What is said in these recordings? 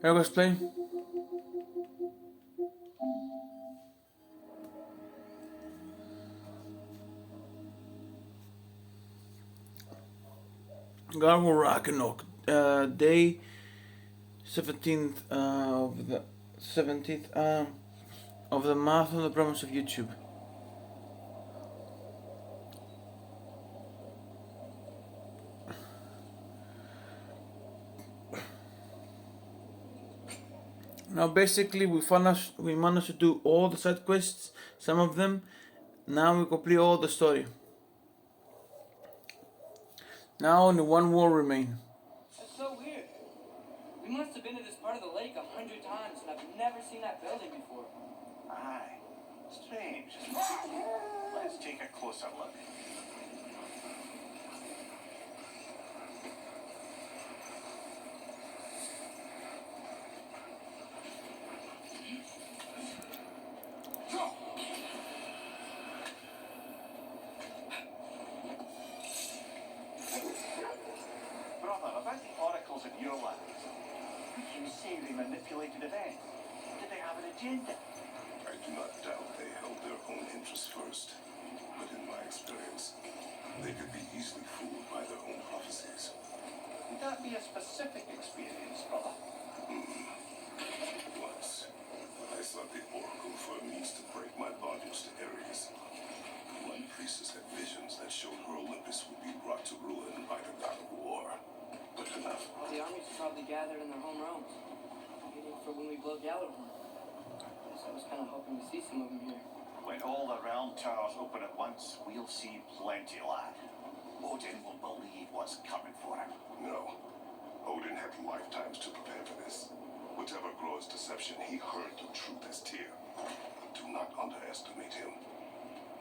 I was playing. God of Ragnarok, day 17th of the 17th of the marathon, the promise of YouTube. Now basically we managed to do all the side quests, some of them. Now we complete all the story. Now only one war remains. That's so weird. We must have been to this part of the lake 100 times, and I've never seen that building before. Aye. Strange. Let's take a closer look. Brother, about the oracles in your land, you say they manipulated events. Did they have an agenda? I do not doubt they held their own interests first, but in my experience, they could be easily fooled by their own prophecies. Would that be a specific experience, brother? Once, I sought the oracle for a means to break my bondage to Ares. One priestess had visions that showed her Olympus would be brought to ruin by the god of war. But enough. Well, the armies are probably gathered in their home realms, waiting for when we blow Gjallarhorn. So I was kind of hoping to see some of them here. When all the realm towers open at once, we'll see plenty, lad. Odin will believe what's coming for him. No. Odin had lifetimes to prepare for this. Whatever grows deception, he heard the truth as Tyr. Do not underestimate him.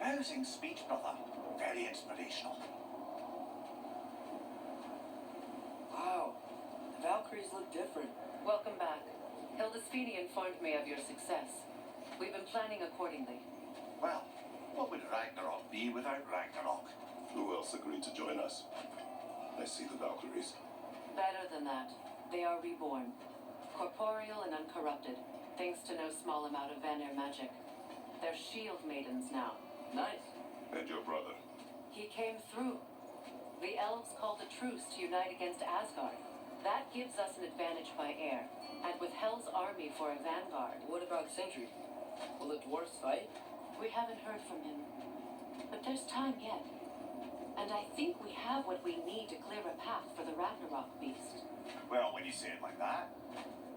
Rousing speech, brother. Very inspirational. Wow, the Valkyries look different. Welcome back. Hildesfini informed me of your success. We've been planning accordingly. Well, what would Ragnarok be without Ragnarok? Who else agreed to join us? I see the Valkyries. Better than that, they are reborn. Corporeal and uncorrupted, thanks to no small amount of Vanir magic. They're shield maidens now. Nice. And your brother. He came through. The elves called a truce to unite against Asgard. That gives us an advantage by air, and with Hel's army for a vanguard. What about Sindri? Will the dwarves fight? We haven't heard from him, but there's time yet. And I think we have what we need to clear a path for the Ragnarok beast. Well, when you say it like that,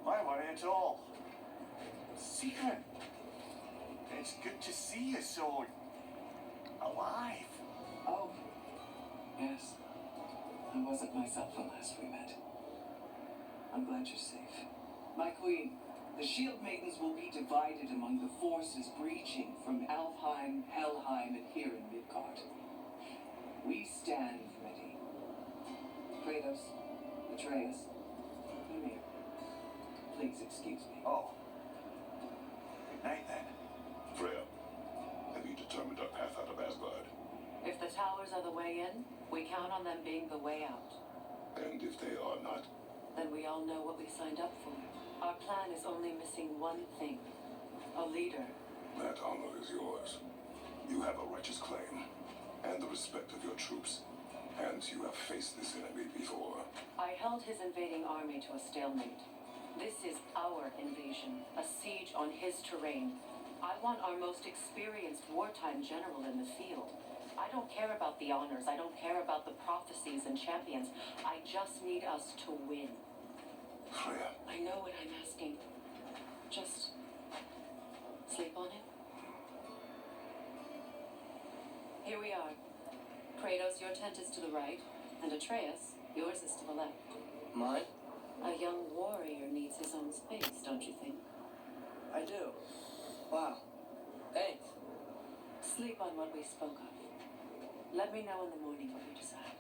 why worry at all? Secret. It's good to see you so alive. Oh, yes. I wasn't myself the last we met. I'm glad you're safe. My queen, the shield maidens will be divided among the forces breaching from Alfheim, Helheim, and here in Midgard. We stand ready. Kratos, Atreus, Mimir, please excuse me. Oh. Good night then. Freya, have you determined our path out of Asgard? If the towers are the way in, we count on them being the way out. And if they are not? Then we all know what we signed up for. Our plan is only missing one thing. A leader. That honor is yours. You have a righteous claim, and the respect of your troops. And you have faced this enemy before. I held his invading army to a stalemate. This is our invasion, a siege on his terrain. I want our most experienced wartime general in the field. I don't care about the honors, I don't care about the prophecies and champions. I just need us to win. Freya. I know what I'm asking. Just sleep on it. Here we are. Kratos, your tent is to the right, and Atreus, yours is to the left. Mine? A young warrior needs his own space, don't you think? I do. Wow. Thanks. Sleep on what we spoke of. Let me know in the morning what you decide.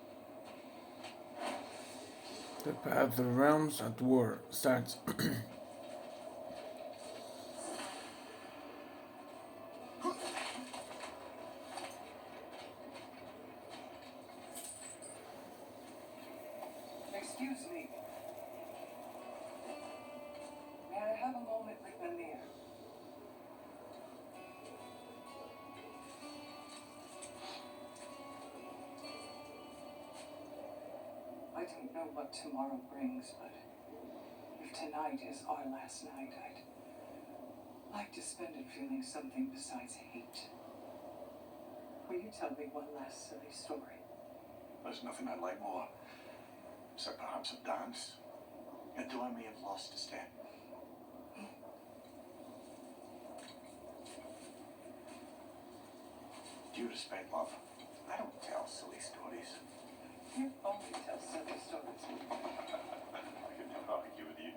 The path of the realms at war starts. Excuse me. have a moment with Mimir? I don't know what tomorrow brings, but if tonight is our last night, I'd like to spend it feeling something besides hate. Will you tell me one last silly story? There's nothing I'd like more, except perhaps a dance. And though I may have lost a step. Due respect, love, I don't tell silly stories. You only tell silly stories. I can never argue with you.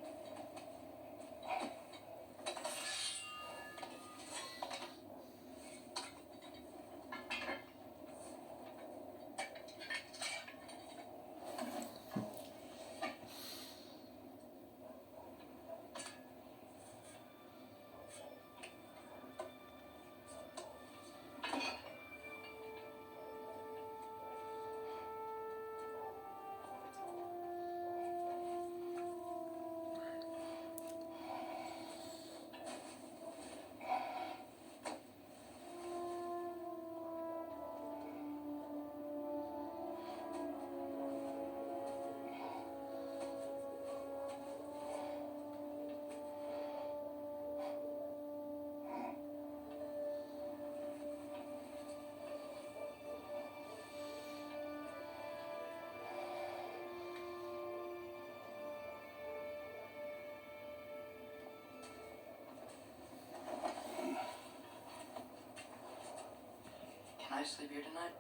Can I sleep here tonight?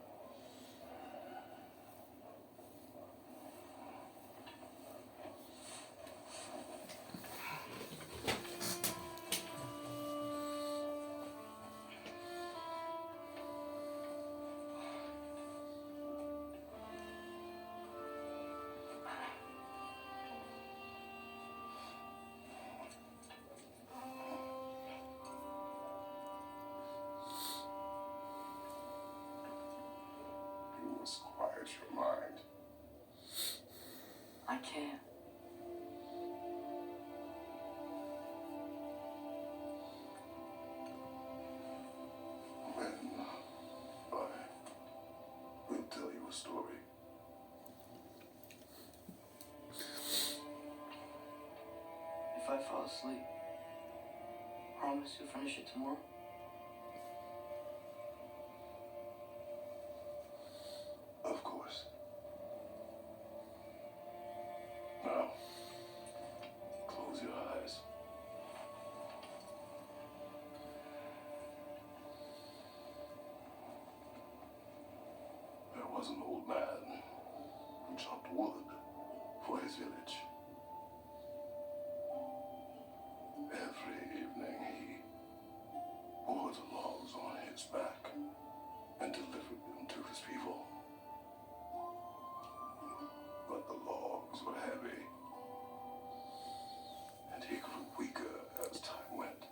You must quiet your mind. I can't. Then I will tell you a story. If I fall asleep, promise you'll finish it tomorrow? Of course. Now, close your eyes. There was an old man who chopped wood for his village. Every evening he bore the logs on his back and delivered them to his people. But the logs were heavy, and he grew weaker as time went.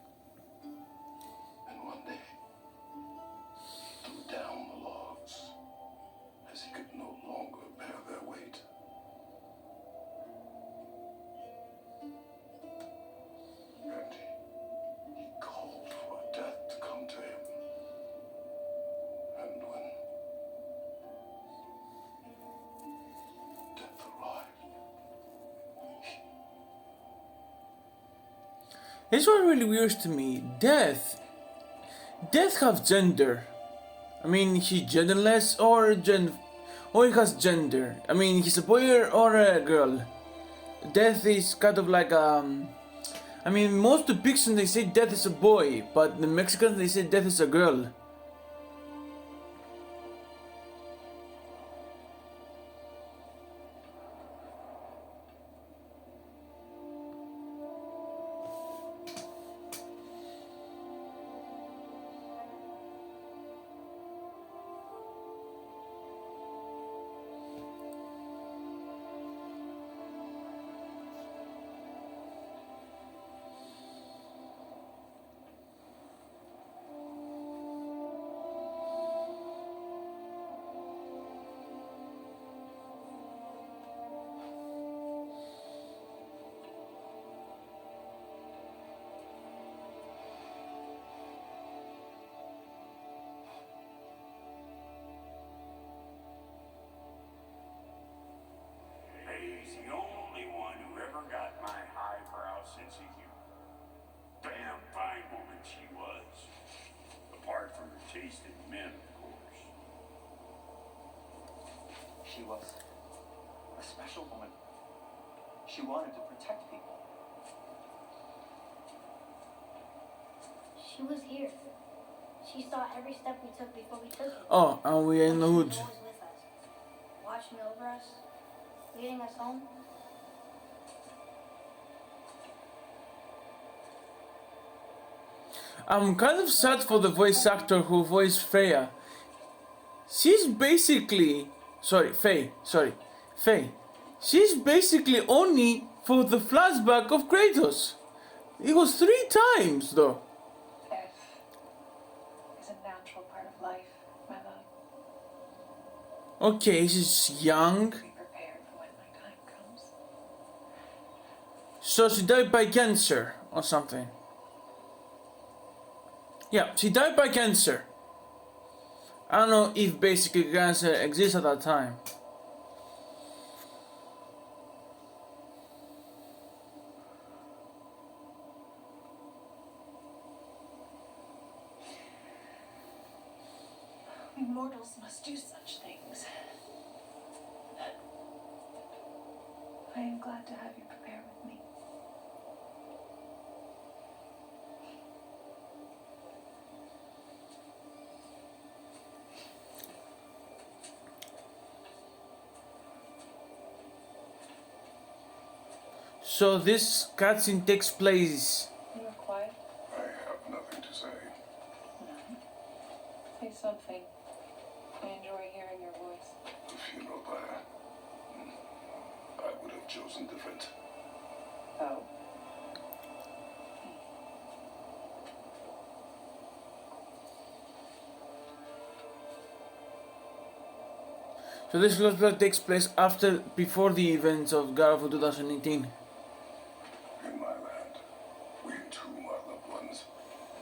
And one day, he threw down the logs as he could no longer bear their weight. And he called for death to come to him. And when death arrived, This one really weird to me. Death. Death have gender. I mean, he's genderless or he has gender. I mean, he's a boy or a girl. Death is kind of like I mean, most depictions they say death is a boy, but the Mexicans they say death is a girl. never got my highbrow sense of humor. Damn fine woman she was. Apart from her taste in men, of course. She was a special woman. She wanted to protect people. She was here. She saw every step we took before we took it. Oh, and we are in the She was hood. always with us, watching over us, leading us home. I'm kind of sad for the voice actor who voiced Freya. She's basically... Faye. She's basically only for the flashback of Kratos. It was 3 times though. Death is a natural part of life, my love. Okay, she's young. Be prepared for when my time comes. So she died by cancer or something. Yeah, she died by cancer. I don't know if basically cancer exists at that time. We mortals must do such things. I am glad to have you prepare with me. So this cutscene takes place. You are quiet. I have nothing to say. No. Say something. I enjoy hearing your voice. The funeral pyre. I would have chosen different. Oh. So this flashback takes place before the events of God of War 2018. In my land, we entomb our loved ones.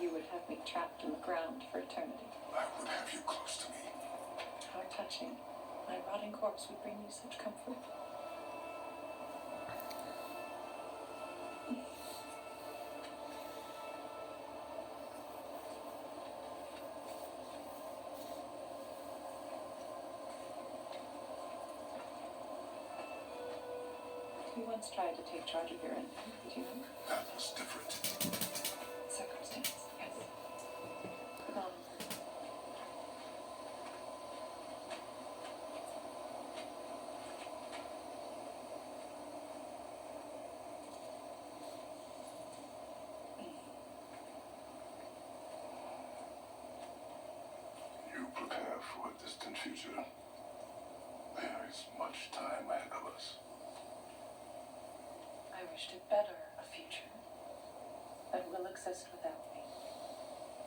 You would have me trapped in the ground for eternity. I would have you close to me. How touching. My rotting corpse would bring you such comfort. You once tried to take charge of your infant, did you know? That was different. Circumstance, yes. Come on. You prepare for a distant future. There is much time ahead of us. I wish to better a future that will exist without me,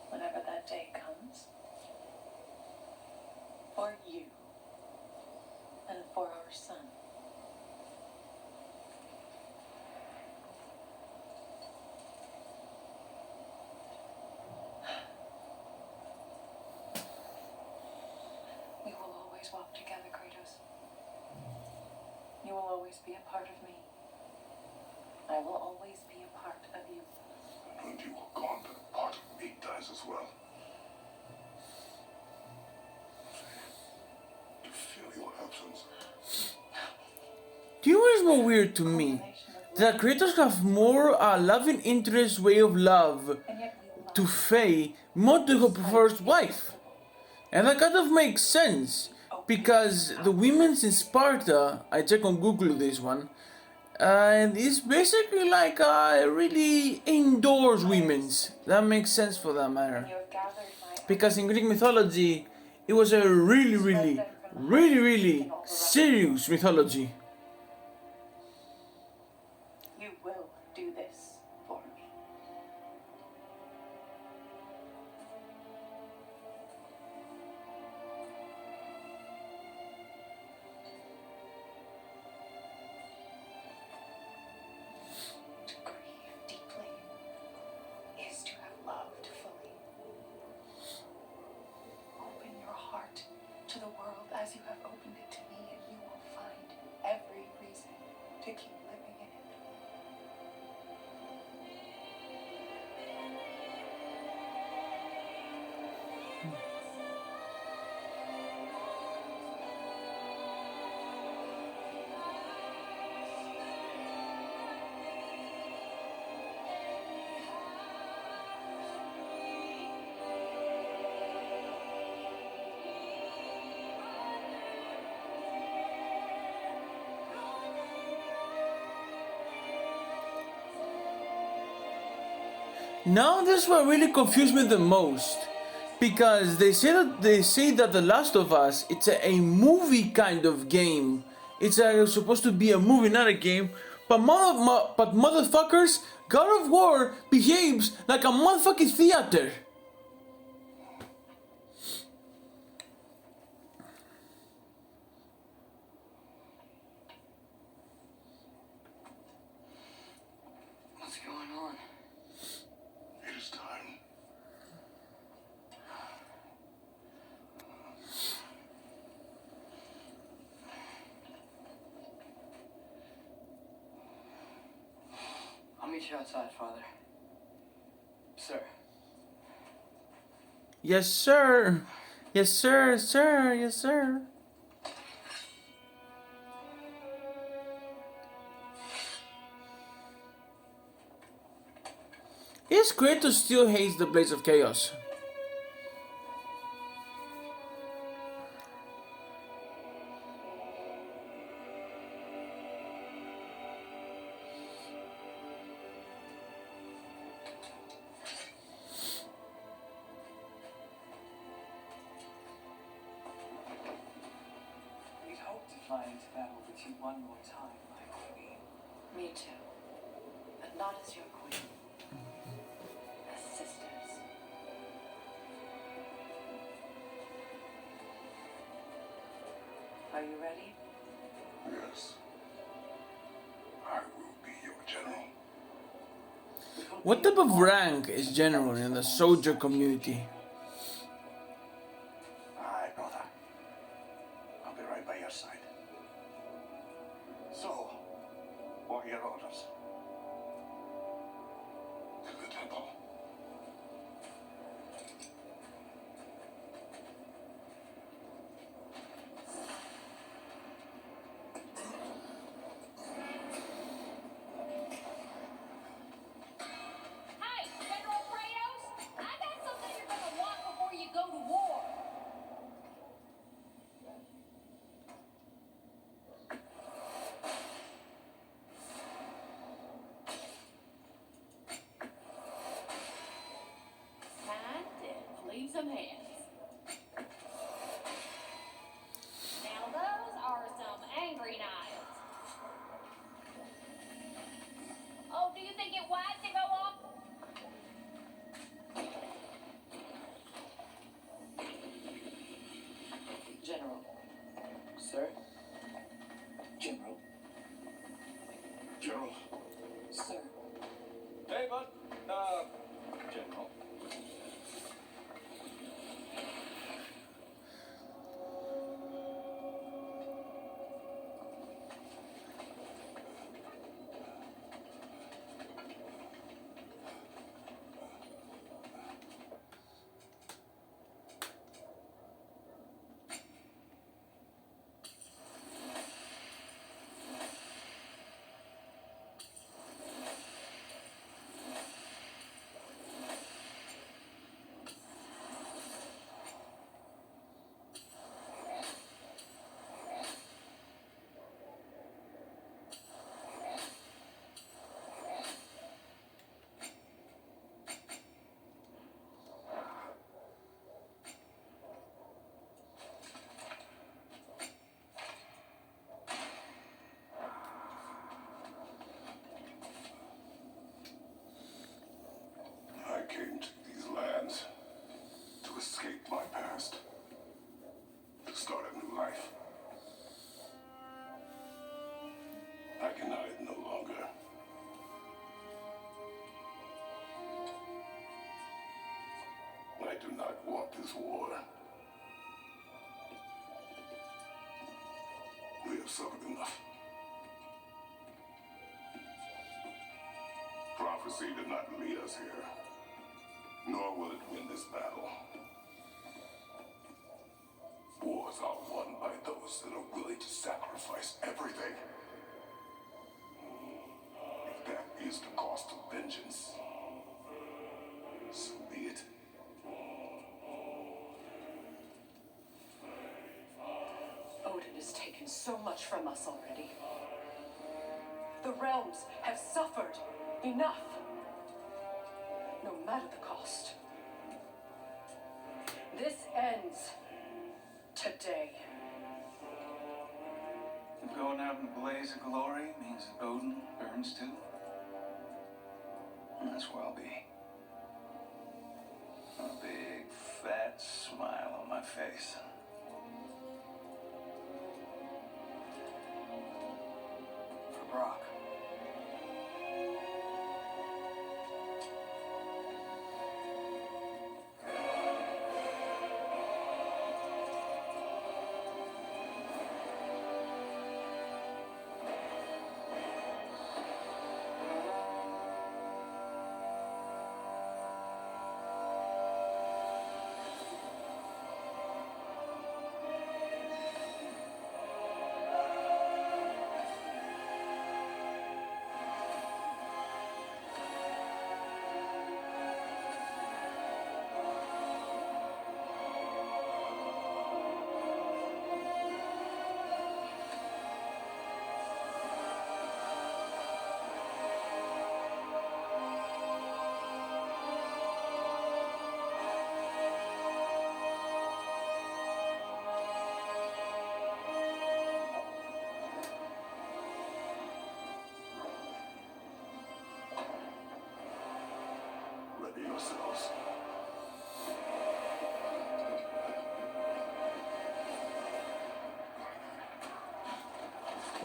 whenever that day comes. For you, and for our son. We will always walk together, Kratos. You will always be a part of me. I will always be a part of you. And when you are gone, that part of me dies as well. To feel your absence. Do you know what is more weird to me? That Kratos have more loving interest way of love And yet we love to Faye, more to her first wife. And that kind of makes sense, because the women's in Sparta, I check on Google this one, and it's basically like really indoors women's. That makes sense for that matter. you have gathered my Because in Greek mythology, it was a really serious mythology. You will do this for me. To grieve deeply is to have loved fully. Open your heart to the world as you have opened it to me, and you will find every reason to keep living in it. Now this is what really confused me the most. Because they say that The Last of Us it's a movie kind of game. It's supposed to be a movie, not a game. But motherfuckers, God of War behaves like a motherfucking theater. What's going on? It is time. I'll meet you outside, Father. Sir. Yes, sir. Yes, sir, sir. Yes, sir. It's great to still hate the Blades of Chaos. We'd hoped to fly into battle with you one more time, my queen. Me too. But not as your queen. As sisters. Are you ready? Yes. I will be your general. What type of rank is general in the soldier community? Aye, brother. I'll be right by your side. So, what are your orders? To the temple. Hey, General Kratos! I got something you're gonna want before you go to war. Kind depth. Leave some hands. Now those are some angry knives. Oh, do you think it wise to go off? General. Sir? General. General. Sir. Hey, bud. General. I came to these lands to escape my past, to start a new life. I can hide no longer. I do not want this war. We have suffered enough. Prophecy did not lead us here, nor will it win this battle. Wars are won by those that are willing to sacrifice everything. If that is the cost of vengeance, so be it. Odin has taken so much from us already. The realms have suffered enough. no matter the cost. This ends today. If going out in a blaze of glory means that Odin burns too, that's where I'll be. A big, fat smile on my face. For Brock. Ready yourselves.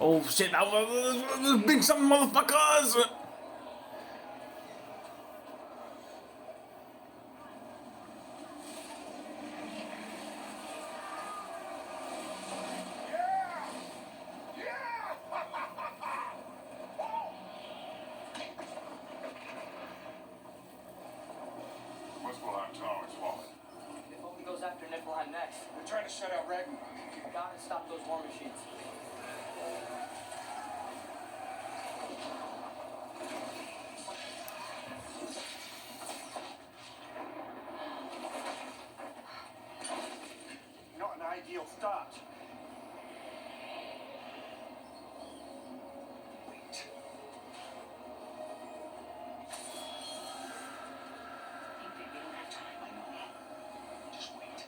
Oh shit, I was big some motherfuckers! What's Wilhelm Tower's fault? If Odin goes after Niflheim next, We're trying to shut out Ragnarok. we gotta stop those war machines. Not an ideal start. Wait. Ingrid, we don't have time. I know. Just wait.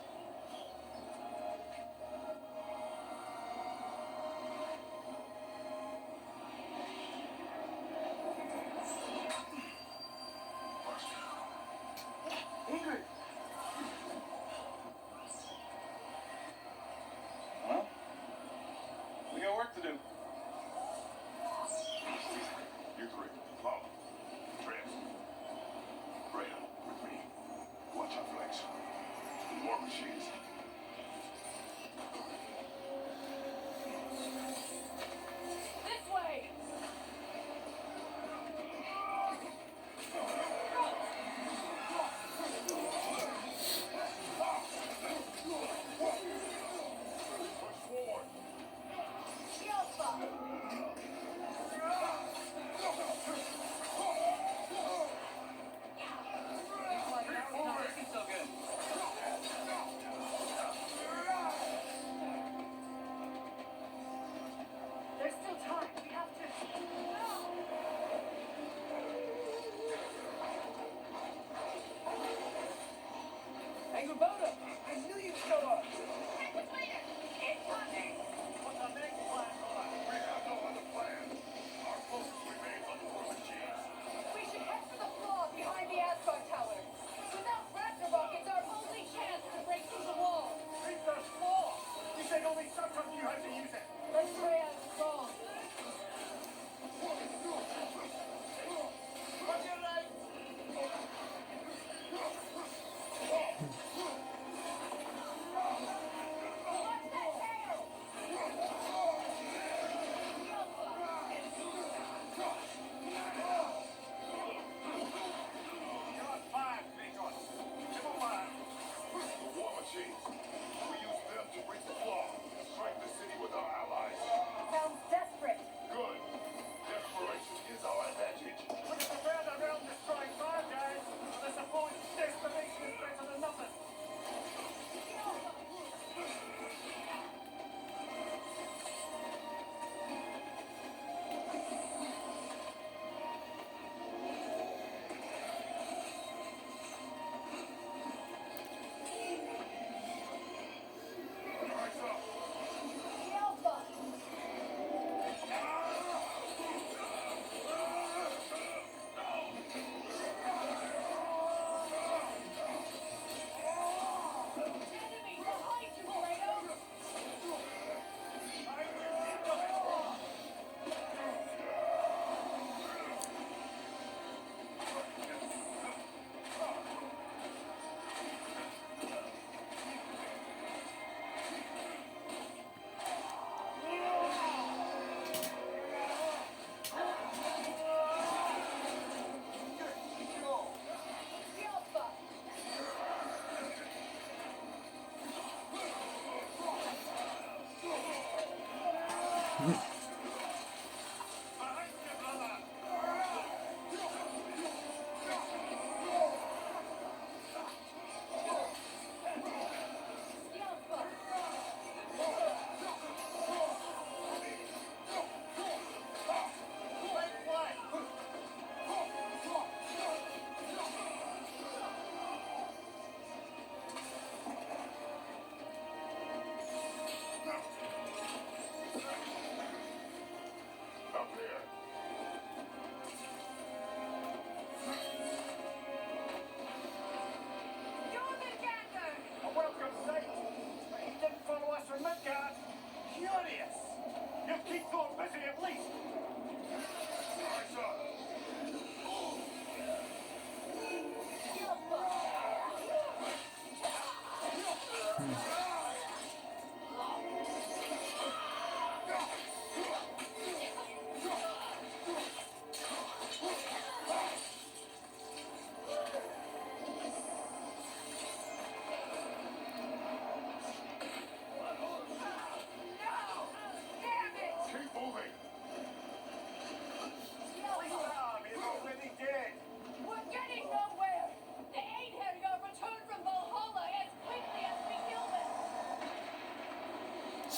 Ingrid!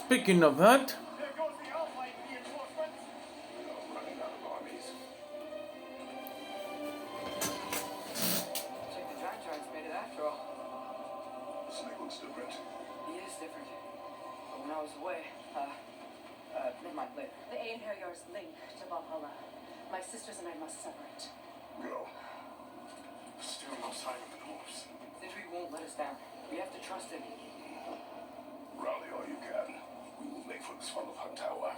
Speaking of that, There goes the Alpine reinforcements. We are running out of armies. Check the drive charts made it after all. Snake looks different. He is different. But when I was away, never mind, later. The Einherjar's link to Valhalla. My sisters and I must separate. Go. Still no sign of the dwarves. Sindri won't let us down. We have to trust him. Rally all you can. We will make for this funnel hunt tower.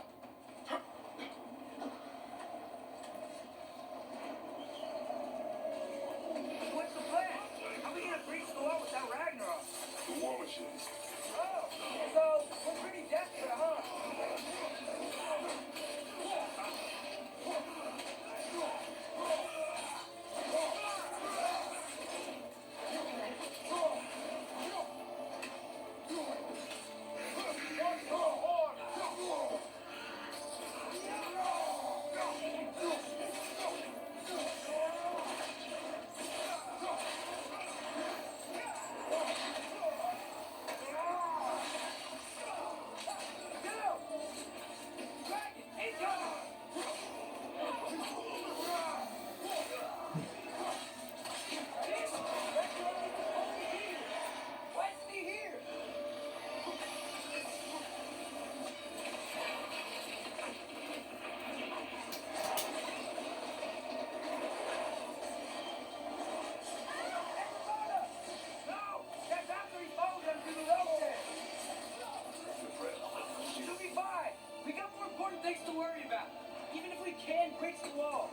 What's the plan? How are we gonna breach the wall without Ragnarok? The war machines. Oh, so we're pretty desperate, huh? Things to worry about, even if we can breach the wall.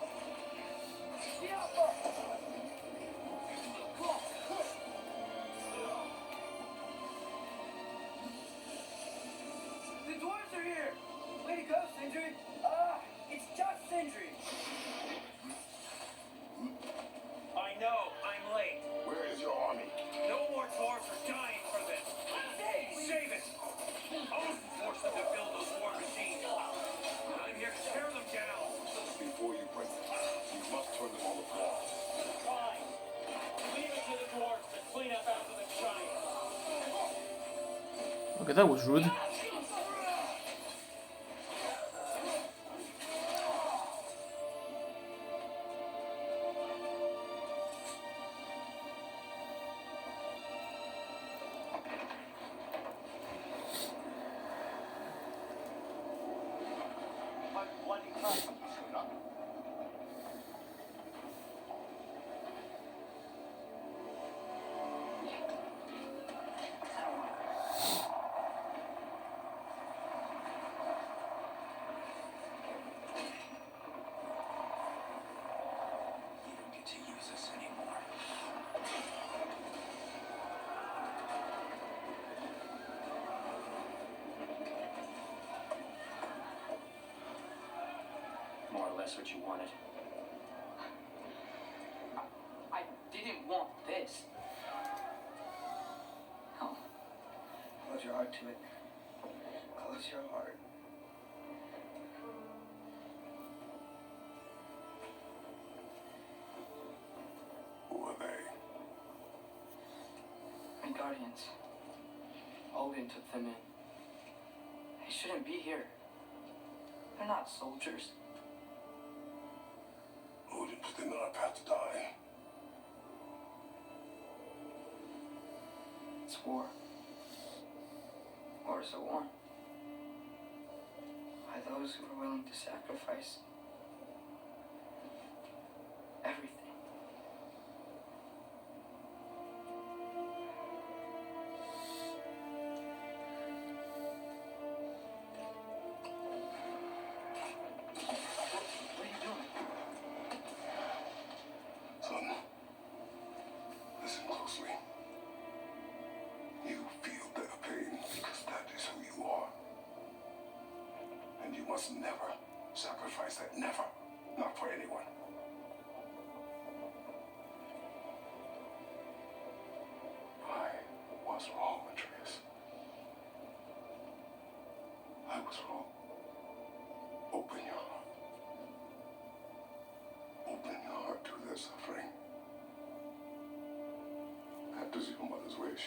The dwarves are here. Way to go, Sindri. It's just Sindri. I know, I'm late. Where is your army? No more dwarves are dying for this. Save it. Odin forced them to build those war machines. I'm here to tear them down. Before you break them, you must turn them on the floor. Fine. Leave it to the dwarves to clean up after the giants. okay, that was rude. My bloody Christ, you screwed up. You don't get to use us anymore. More or less what you wanted. I didn't want this. No. Close your heart to it. Close your heart. Who are they? My guardians. Odin took them in. They shouldn't be here. They're not soldiers. Odin put them on our path to die. It's war. Wars are won. By those who are willing to sacrifice everything. What are you doing? Son, listen closely. You feel their pain because that is who you are. And you must never sacrifice that. Never. Not for anyone. I was wrong, Atreus. I was wrong. Open your heart. Open your heart to their suffering. That is your mother's wish.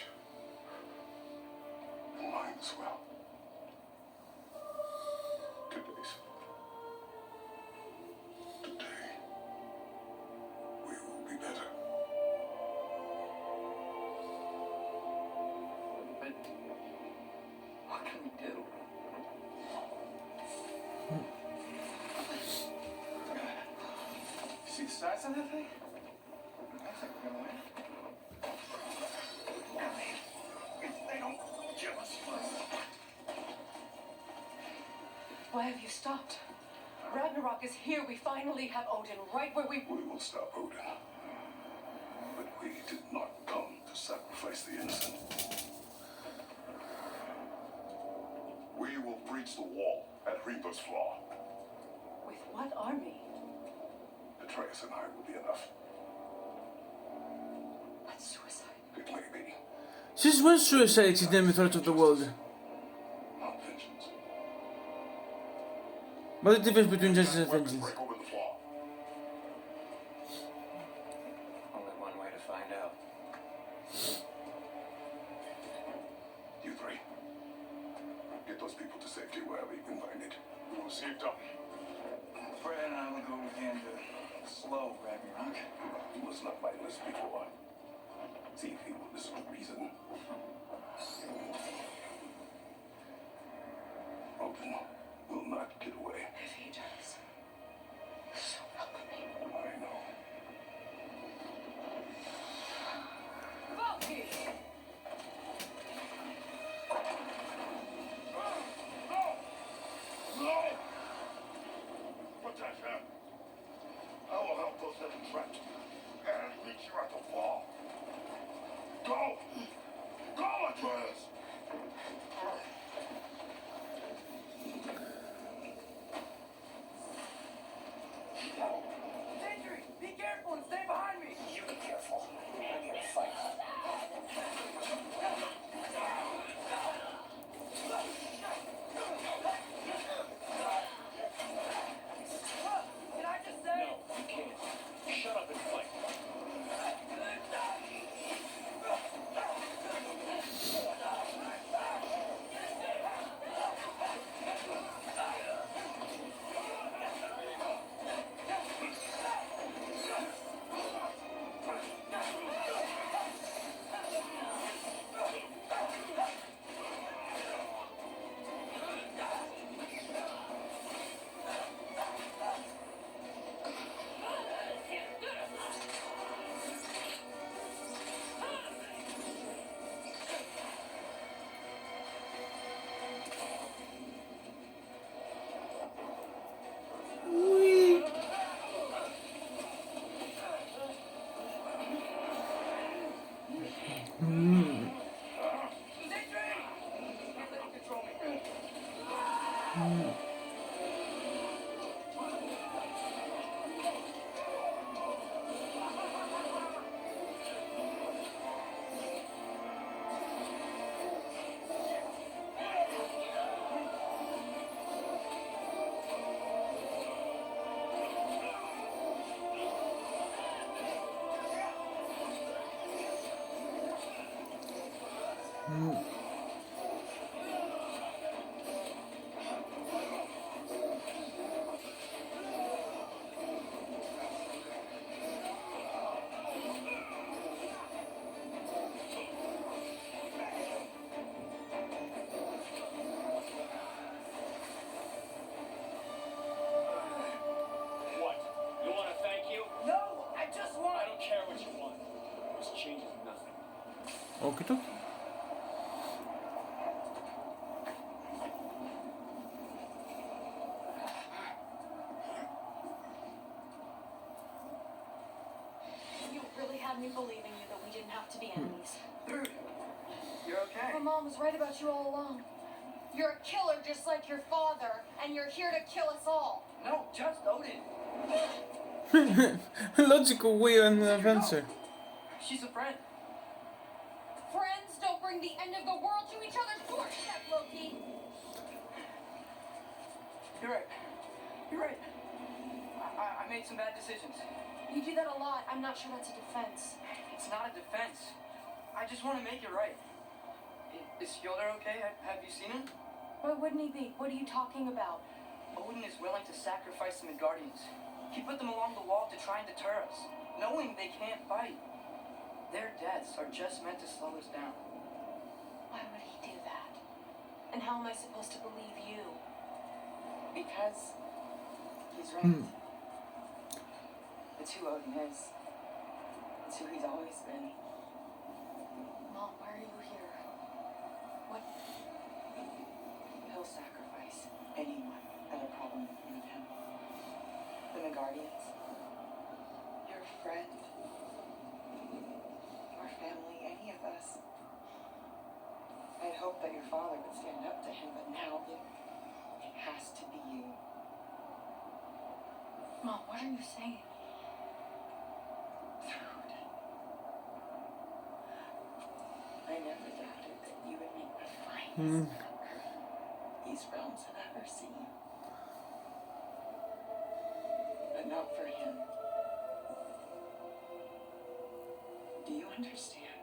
And mine as well. see the size of that thing? Looks like we're gonna win. If they don't kill us first. Why have you stopped? Ragnarok is here. We finally have Odin right where we... We will stop Odin. But we did not come to sacrifice the innocent. We will breach the wall at Reaper's Flaw. With what army? Atreus and I will be enough. That's suicide. It may be. Since when suicide is the main threat of the world? Not vengeance. What's the difference between justice and Weapons vengeance? break open the flaw. Only one way to find out. You three. Get those people to safety wherever you can find it. We will see it done. Fred and I will go again to slow Ragnarok. He was not my list before. See if he will listen to reason. Odin will not get away. If he does, so help me. I know. Valky! No! Protect him. I will help those that are trapped and meet you at the wall. Go! Go, Atreus! Sentry, be careful and stay behind me. You be careful. I'm gonna fight. Can I just say? No, you can't. Shut up and fight. What? You want to thank you? No, I just want. I don't care what you want. This changes nothing. Okie dokie. You really had me believing you that we didn't have to be enemies. Dude, you're okay. My mom was right about you all along. You're a killer just like your father, and you're here to kill us all. No, just Odin. Logical way on answer. She's a friend. Friends don't bring the end of the world to each other's doorstep, Loki. You're right. You're right. I made some bad decisions. You do that a lot. I'm not sure that's a defense. It's not a defense. I just want to make it right. Is Skjolder okay? Have you seen him? Why wouldn't he be? What are you talking about? Odin is willing to sacrifice the Midgardians. He put them along the wall to try and deter us, knowing they can't fight. Their deaths are just meant to slow us down. Why would he do that? And how am I supposed to believe you? Because he's right. It's who Odin is. It's who he's always been. Mom, why are you here? What? He'll sacrifice anyone at a problem with him. The Guardians. Your friend. Your family, any of us. I'd hoped that your father would stand up to him, but now it has to be you. Mom, what are you saying? I never doubted that you would make the finest member these realms have ever seen. But not for him. Do you understand?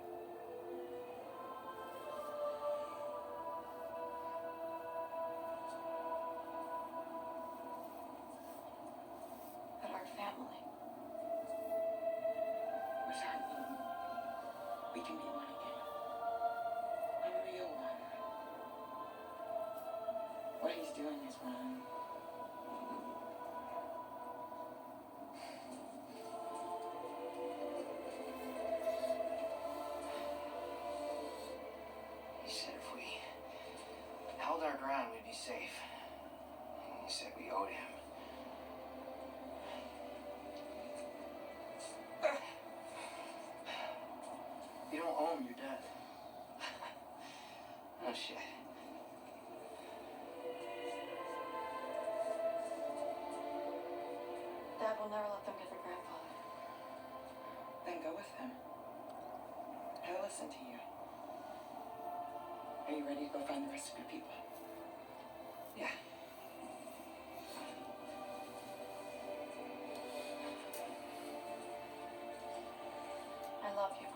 That our family. Without me, we can be one again. A real one. What he's doing is wrong. He said if we held our ground, we'd be safe. He said we owed him. If you don't owe him, you're dead. Oh, shit. Dad will never let them get their grandfather. Then go with him. He'll listen to you. Are you ready to go find the rest of your people? Yeah. I love you, Mom.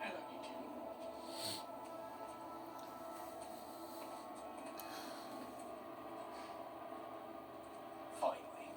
I love you too. Finally.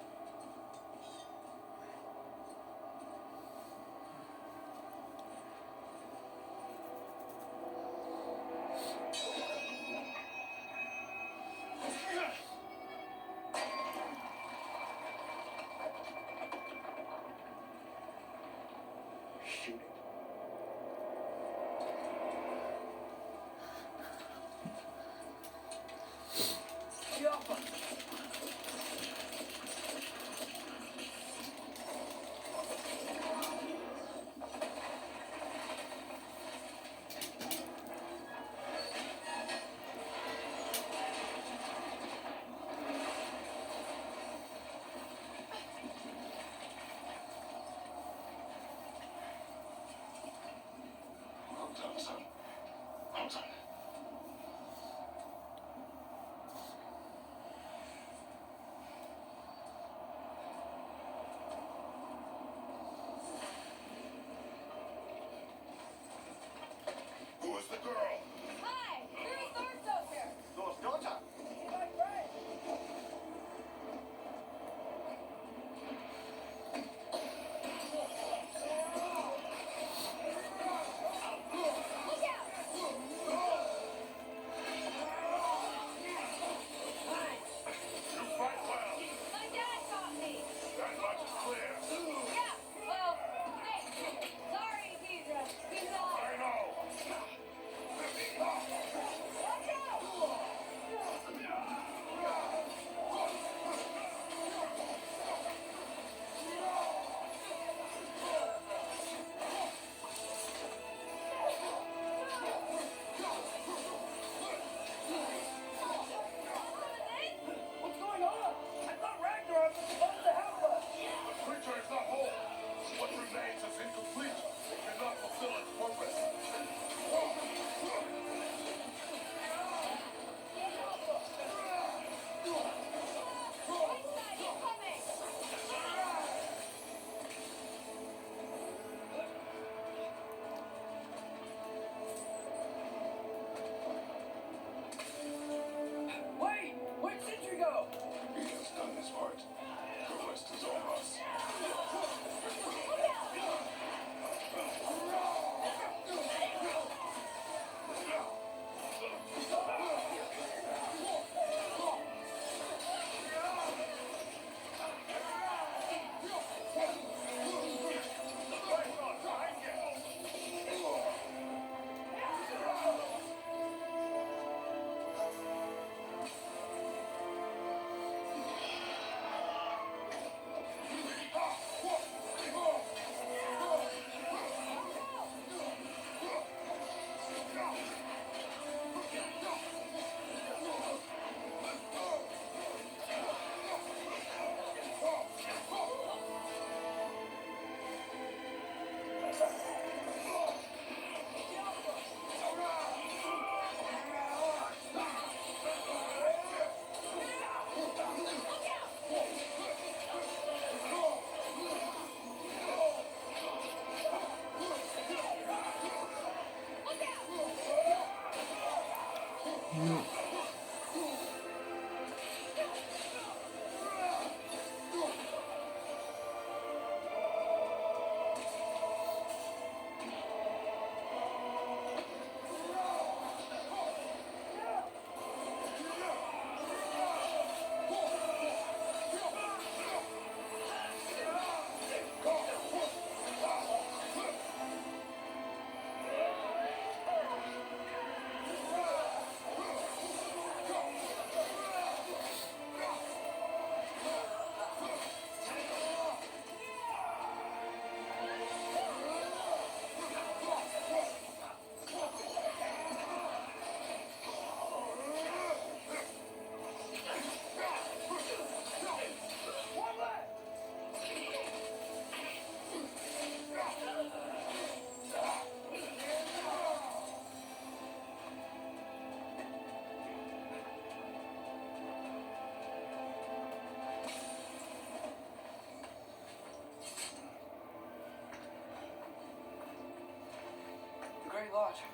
Roger.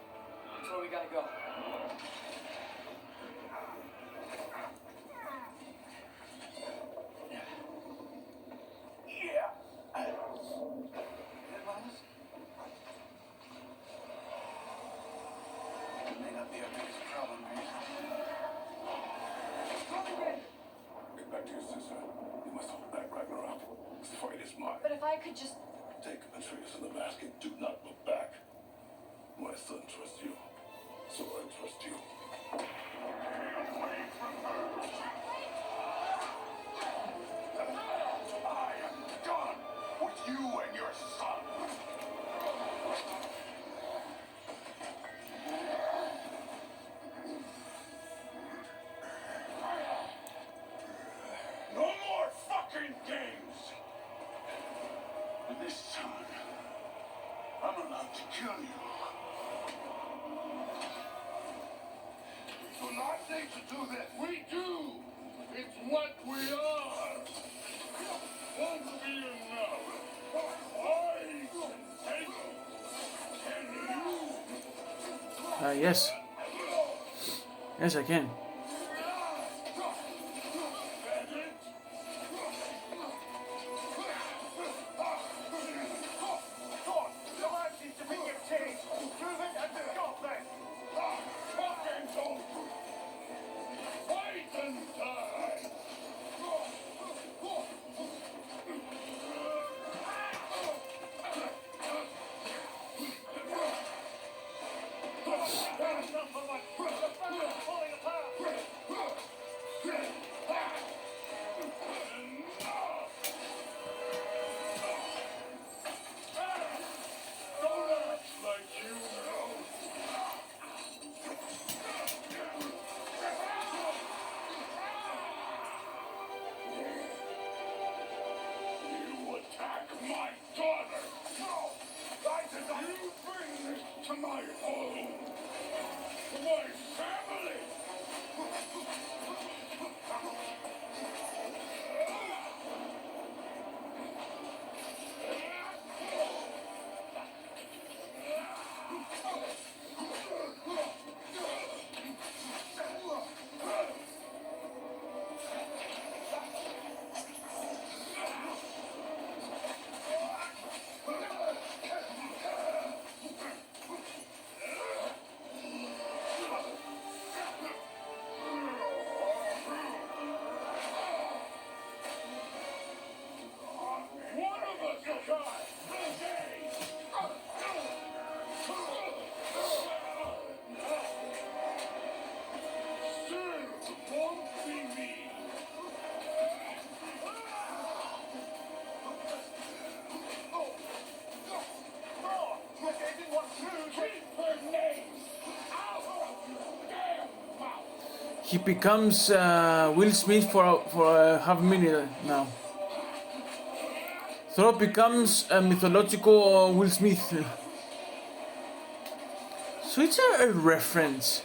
That's where we gotta go. Yeah. Miles? It may not be our biggest problem, man. Get back to your sister. You must hold back Ragnarok. This fight is mine. But if I could just... Take Atreus in the mask and do not look back. My son trusts you, so I trust you. I am done with you and your son. No more fucking games. And this time, I'm allowed to kill you. We do not need to do this. We do. It's what we are. Won't be enough. I can take it. Can you? Yes. Yes, I can. He becomes Will Smith for a half minute now. Thor becomes a mythological Will Smith. So it's a reference.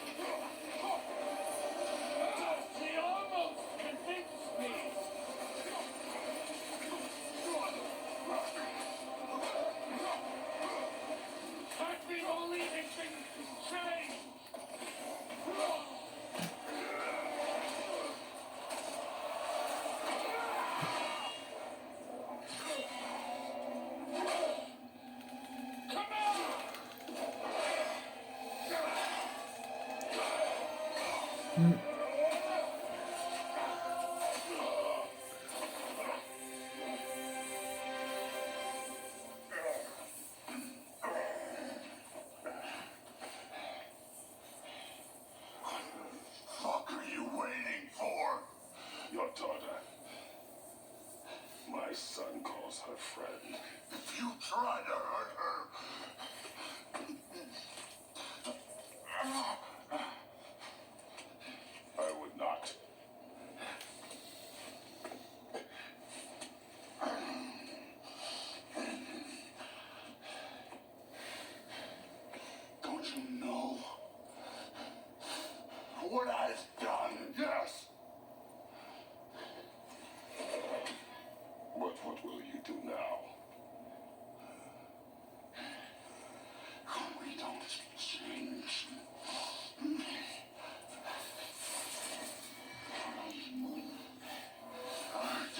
Fuck are you waiting for? Your daughter. My son calls her friend. If you try to hurt her, I would not. don't you know what I've done? Yes. But what will you do now?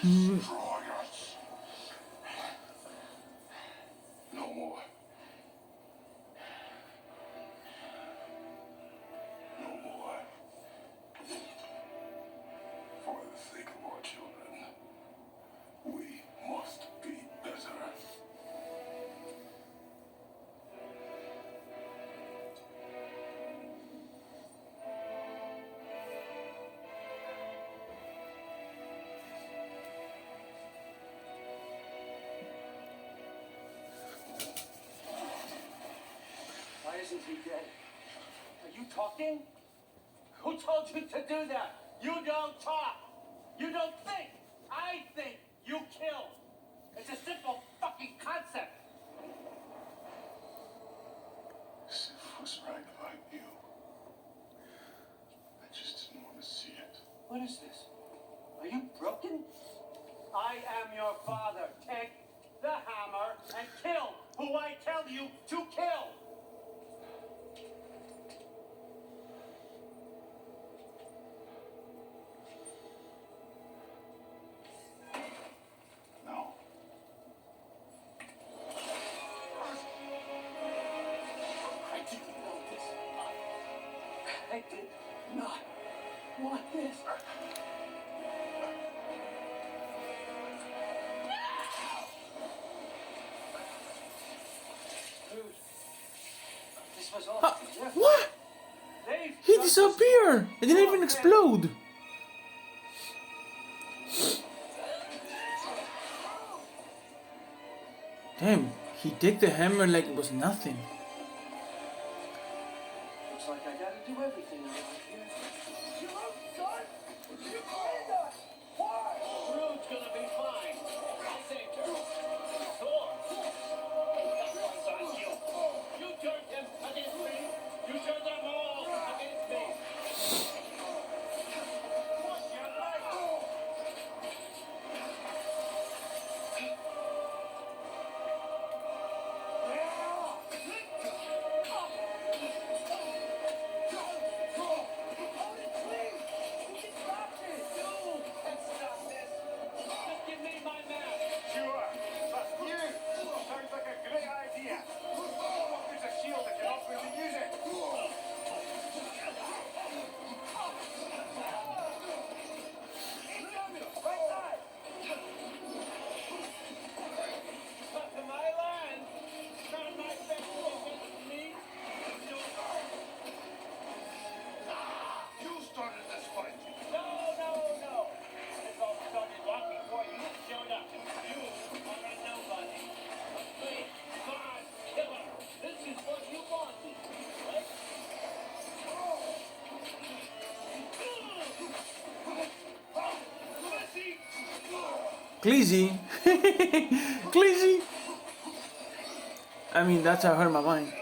Destroy us. No more. No more. For the sake of our children, we must be better. Why isn't he dead? Are you talking? Who told you to do that? You don't talk. You don't think. I think. You kill. It's a simple fucking concept. Sif was right about you. I just didn't want to see it. What is this? Are you broken? I am your father. Take the hammer and kill who I tell you to kill. No. I didn't want this. I did not want this. Dude, this was all. Huh, Yeah. what? They've He done this disappeared! It didn't even explode! Damn, he took the hammer like it was nothing. Looks like I gotta do everything around here. You out, son? You cleaned us! Why? Rude's gonna be fine. I saved her. Thor! That one's on you. You turned him against me. You turned them all against me. What's your life? Sure. That's you. Sounds like a great idea. There's a shield that can help me to use it. Right side. Up to my land. Turn my face against me. You started this fight. No. This all started long before you showed up. You are a nobody. A fake God killer. This is what you wanted, right? Cleasy! Cleasy! I mean, that's how I hurt my mind.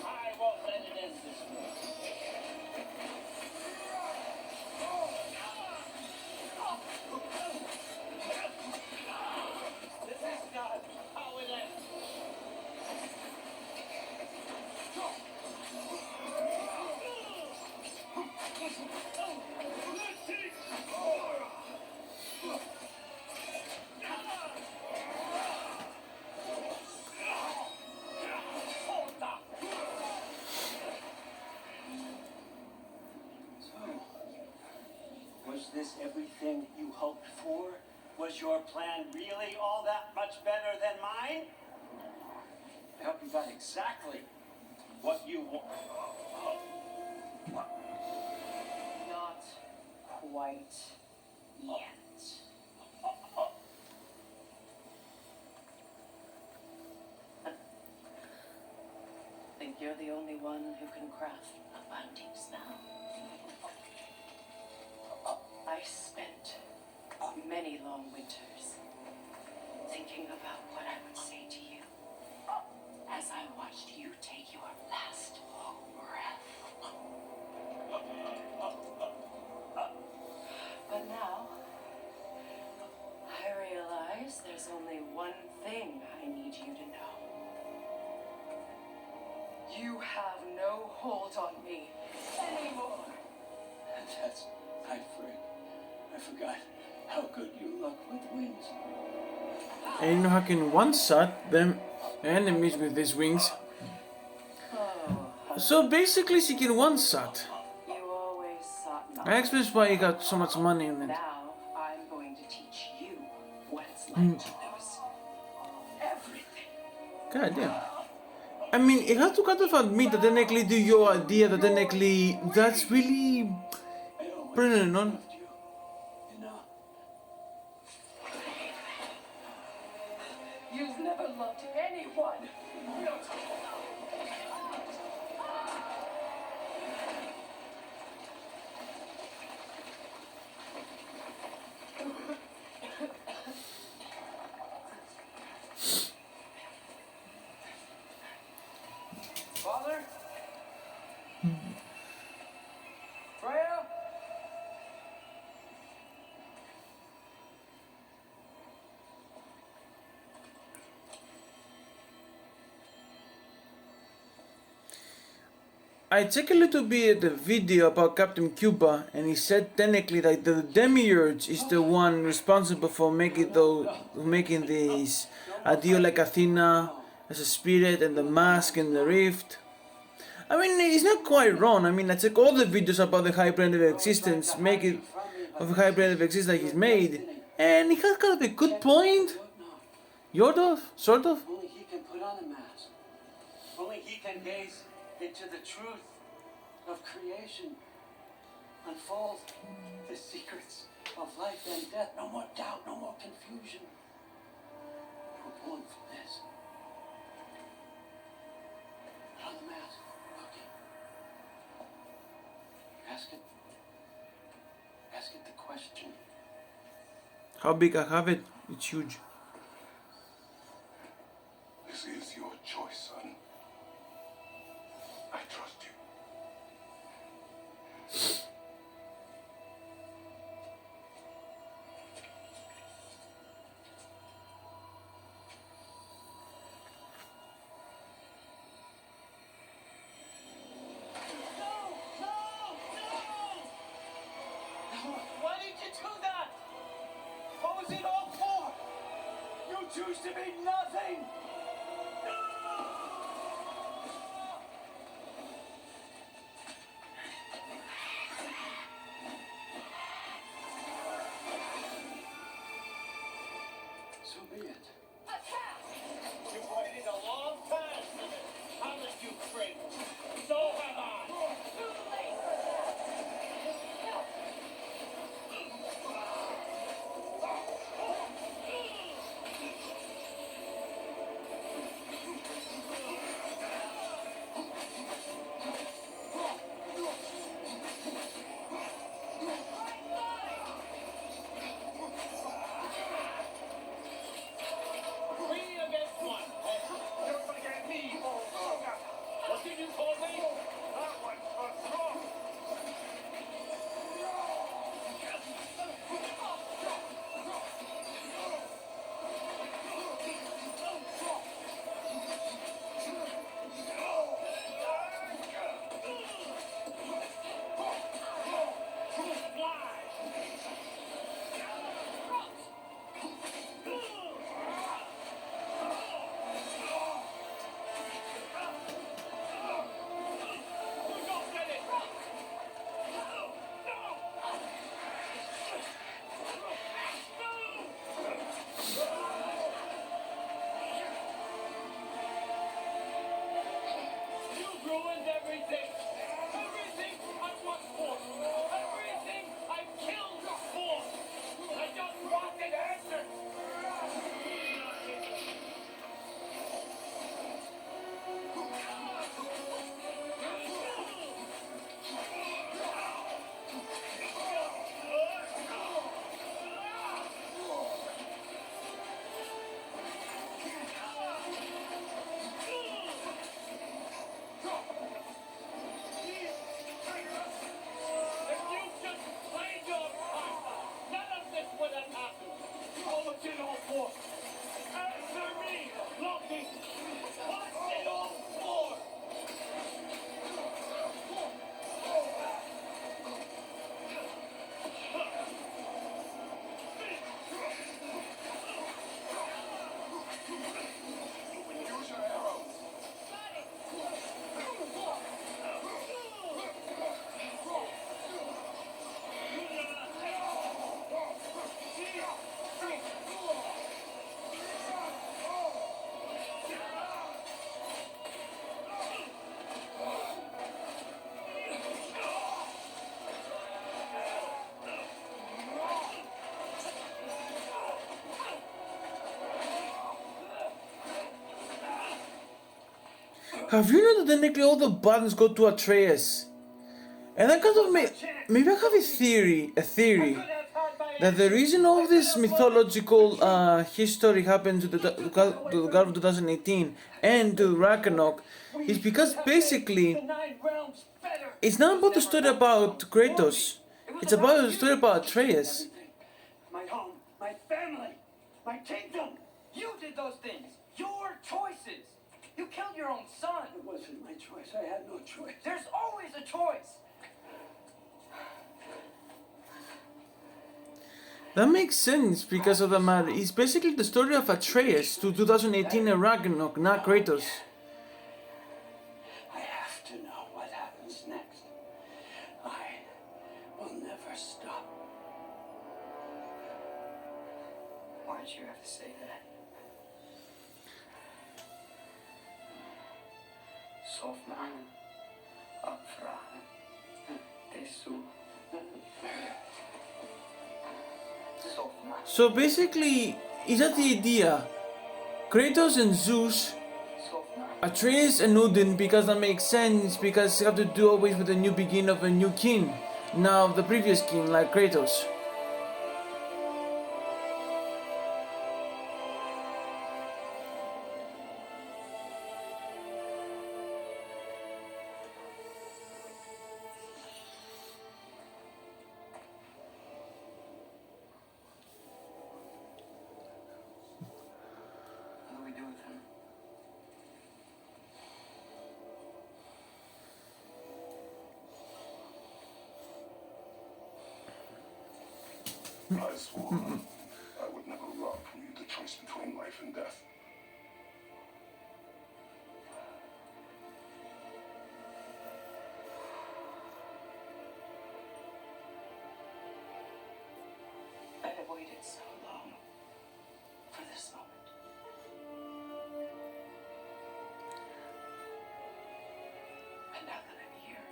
I won't let it end this way. This is not how it ends. Was this everything you hoped for? Was your plan really all that much better than mine? I hope you got exactly what you want. quite yet. Think you're the only one who can craft a binding spell? I spent many long winters thinking about what I would say to you as I watched you take your last breath. But now, I realize there's only one thing I need you to know. You have no hold on me anymore. That's my friend. I forgot how good you look with wings. And you know how can one-shot them enemies with these wings. So basically she can one-shot. You always sought That knowledge. explains why you got so much money in it. Now I'm going to teach you what it's like to lose everything. God damn. I mean, it has to kind of admit that technically to your idea that technically that's really brilliant, no? You've never loved anyone. Father? Freya? I checked a little bit the video about Captain Cuba, and he said technically that the Demiurge is the one responsible for making this idea like Athena as a spirit and the mask and the rift. I mean, he's not quite wrong. I mean, I check all the videos about the high plane of existence, make it of the high plane of existence that he's made, and he has kind of a good point. Sort of. Only he can put on a mask. Only he can gaze into the truth of creation. Unfold the secrets of life and death. No more doubt, no more confusion. We're born for this. Put on the mask. Okay. Ask it the question. How big I have it? It's huge. This is your choice, son. I trust you. Why did you do that? What was it all for? You choose to be nothing! So be it. You've waited a long time for this, haven't you, Kratos? So have I! Too late for that. No. Have you noticed that technically all the buttons go to Atreus? And I kind of maybe I have a theory that the reason all this mythological history happened to the God of 2018 and to Ragnarok is because basically it's not about the story about Kratos. It's about the story about Atreus. My home, my family, my kingdom. You did those things. Your choices. You killed your own son. It wasn't my choice. I had no choice. There's always a choice. That makes sense because of the matter. It's basically the story of Atreus to 2018 and Ragnarok, not Kratos. I have to know what happens next. I will never stop. Why'd you have to say that? Sofman, Afra, Tesu. So basically, is that the idea? Kratos and Zeus, Atreus and Odin, because that makes sense, because you have to do always with a new beginning of a new king, now the previous king, like Kratos. What do we do with him? I swore I would never rob from you the choice between life and death. I have waited so long for this moment. And now that I'm here,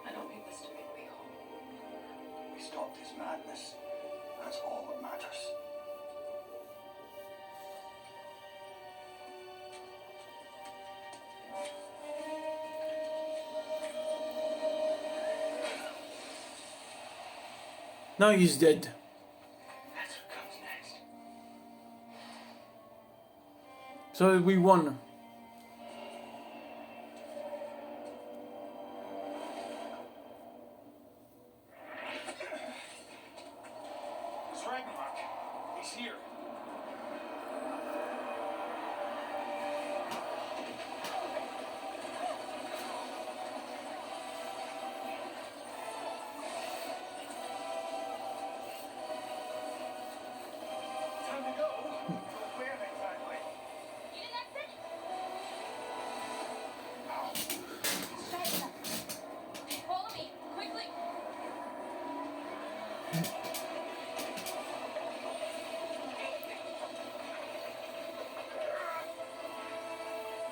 I don't need this to make me whole. We stopped his madness. That's all that matters. Now he's dead. That's what comes next. So we won. It's Ragnarok. He's here. Time to go. Where exactly? You did that thing? Follow me, quickly.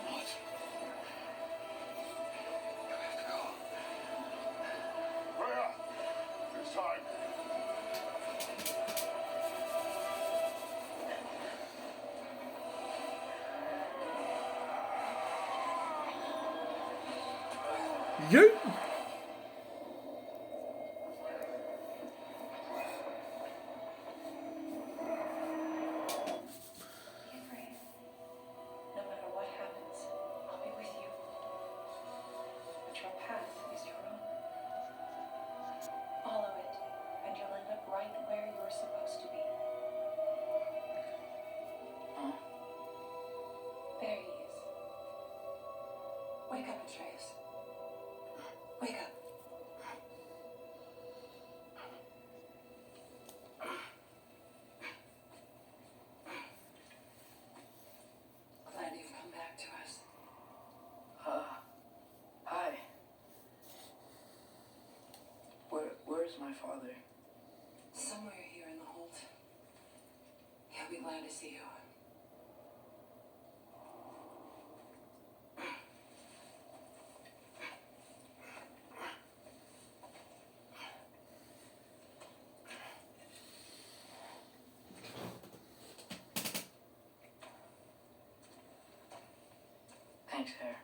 What? You have to go. Freya, it's time. Yeah. be afraid. No matter what happens, I'll be with you. But your path is your own. Follow it, and you'll end up right where you're supposed to be. Huh? There he is. Wake up, Atreus. Wake up. Glad you've come back to us. Hi. Where's my father? Somewhere here in the hold. He'll be glad to see you. Thanks, Hare.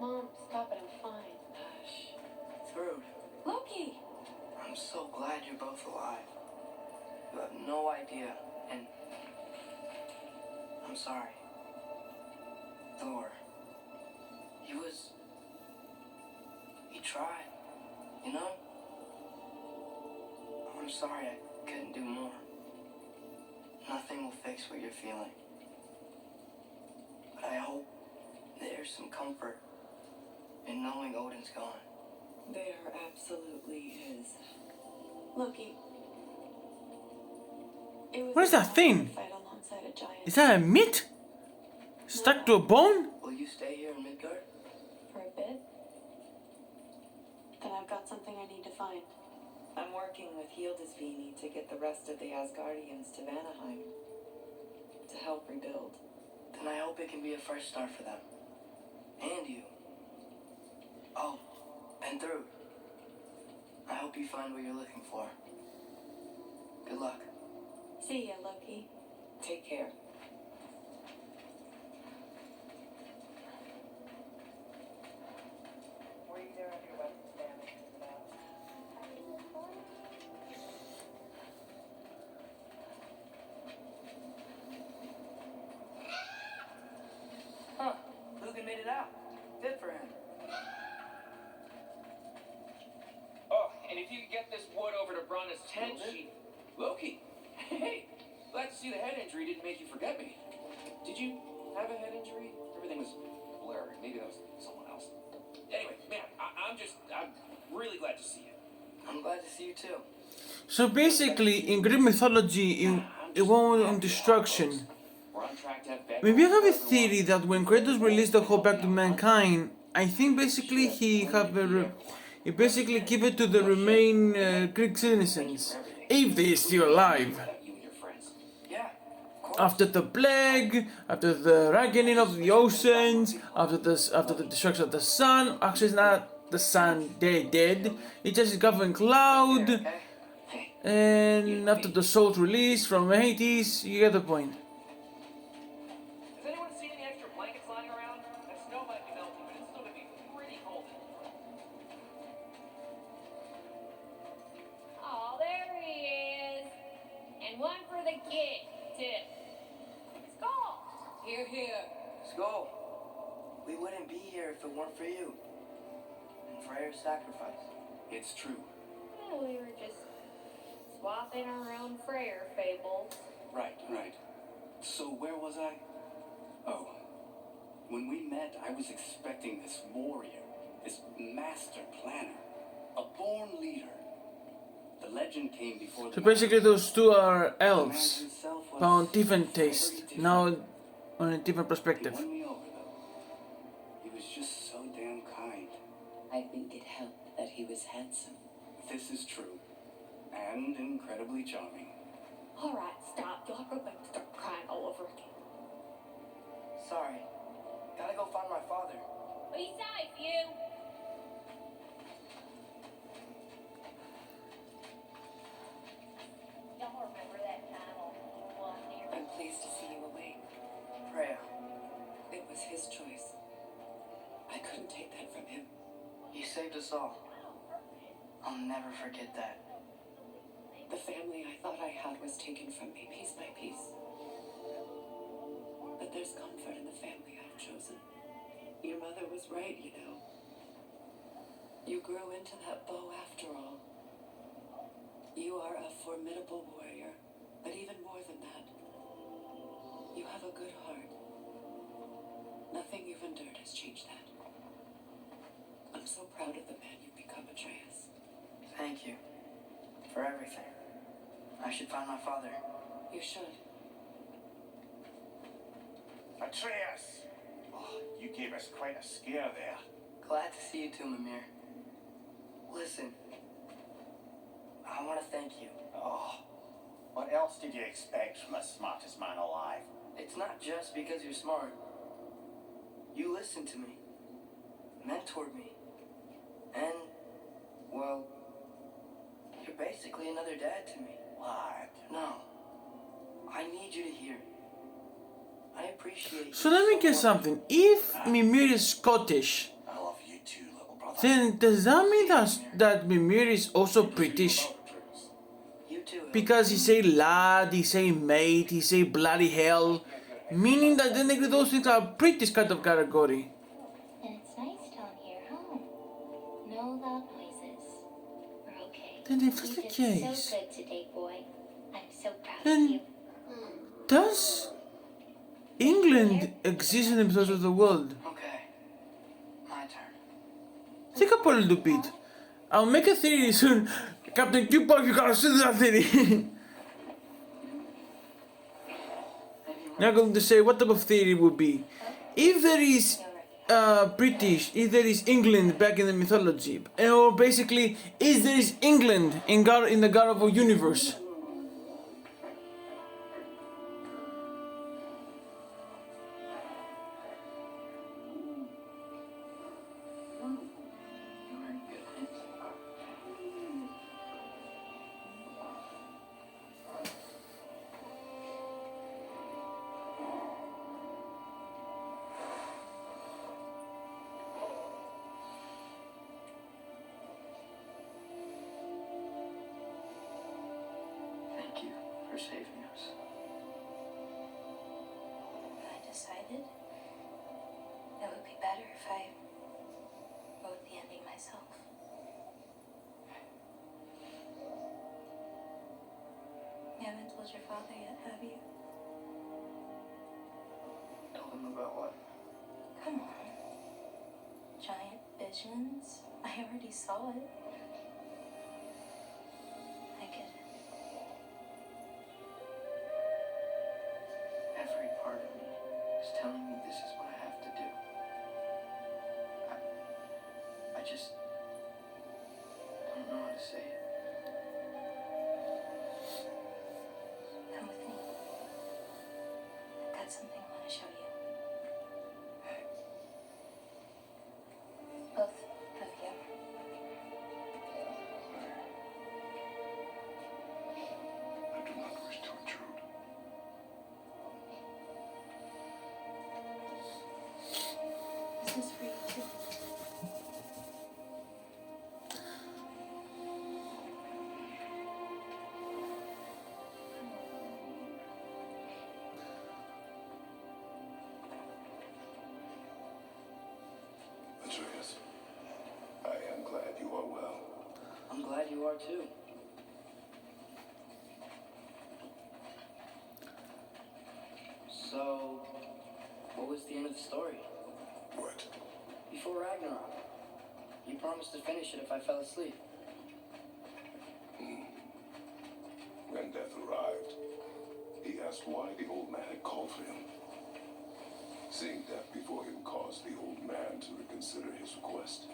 Mom, stop it. I'm fine. Through. Loki! I'm so glad you're both alive. You have no idea, and I'm sorry. Thor. He tried, you know? I'm sorry I couldn't do more. Nothing will fix what you're feeling. But I hope there's some comfort in knowing Odin's gone. There absolutely is. Loki. It was What is that thing? fight alongside a giant. Is that a meat? Stuck to a bone? Will you stay here in Midgard? For a bit? Then I've got something I need to find. I'm working with Hildisvini to get the rest of the Asgardians to Vanaheim. To help rebuild. Then I hope it can be a fresh start for them. And you. Oh, and through. I hope you find what you're looking for. Good luck. See ya, Loki. Take care. Were you there on your weapons damage in the battle? Huh. Lugan made it out. Good for him. Oh, and if you could get this wood over to Brana's tent, Loki! Hey! Glad to see the head injury didn't make you forget me. Did you have a head injury? Everything was blurry. Maybe that was someone else. Anyway, man, I'm really glad to see you. I'm glad to see you too. So basically, in Greek mythology, it went on destruction. We're on track to have bed. Maybe I have a theory that when Kratos released the hope back to mankind, I think basically he basically give it to the remain Greek citizens, if they're still alive. You and your friends. Yeah, of course. After the plague, after the reckoning of the oceans, after the destruction of the sun. Actually, it's not the sun; they're dead. It's just a governing cloud. Okay. Hey, And after the soul's release from Hades, you get the point. Has anyone seen any extra blankets lying around? That snow might be melting, but it's still gonna be pretty cold. Oh, there he is. And one for the kid, too. Skull! Here, here. Skull. We wouldn't be here if it weren't for you. And Freyr's sacrifice. It's true. Well, we were just swapping our own Freyr fables. Right. So where was I? Oh. When we met, I was expecting this warrior, this master planner, a born leader. The legend came before the So basically, those two are man elves, himself was but on different very taste. different. Now, on a different He perspective. won me over, though. He was just so damn kind. I think it helped that he was handsome. This is true. And incredibly charming. All right, stop. Y'all are going to start crying all over again. Sorry. Gotta go find my father. Be safe, you. Y'all remember that time on one near? I'm pleased to see you awake. Freya. It was his choice. I couldn't take that from him. You saved us all. I'll never forget that. The family I thought I had was taken from me piece by piece. But there's comfort in the family I've chosen. Your mother was right, you know. You grew into that bow after all. You are a formidable warrior, but even more than that, you have a good heart. Nothing you've endured has changed that. I'm so proud of the man you've become, Atreus. Thank you. For everything. I should find my father. You should. Atreus! Oh, you gave us quite a scare there. Glad to see you too, Mimir. Listen. I want to thank you. Oh, What else did you expect from the smartest man alive? It's not just because you're smart. You listened to me, mentored me, and, well, you're basically another dad to me. What? No, I need you to hear. I appreciate So you let me so get much. something. If Mimir is Scottish, I love you too, little brother. then does that mean that Mimir is also British? You too. Because he say lad, he say mate, he say bloody hell, meaning that then those things are British kind of category. And it's nice down here, huh? No loud noises. We're okay. Then if that's You the did case, so good today, boy. I'm so proud of then you. does England exist in the episodes of the world? Okay, my turn. Think up a little bit. I'll make a theory soon. Captain Cupid, you gotta see that theory. Now I'm going to say what type of theory would be. If there is British, if there is England back in the mythology, or basically, if there is England in the God of War universe. Thank you for saving us. I decided it would be better if I wrote the ending myself. You haven't told your father yet, have you? Told him about what? Come on. Giant visions? I already saw it. I get it. Every part of me is telling me this is what I have to do. I just don't know how to say it. Come with me. I've got something I want to show you. Both of you. I do not wish to intrude. This is for you too. Atreus, I am glad you are well. I'm glad you are too. So, what was the end of the story? What? Before Ragnarok, you promised to finish it if I fell asleep. When death arrived, he asked why the old man had called for him. Seeing death before him caused the old man to reconsider his request.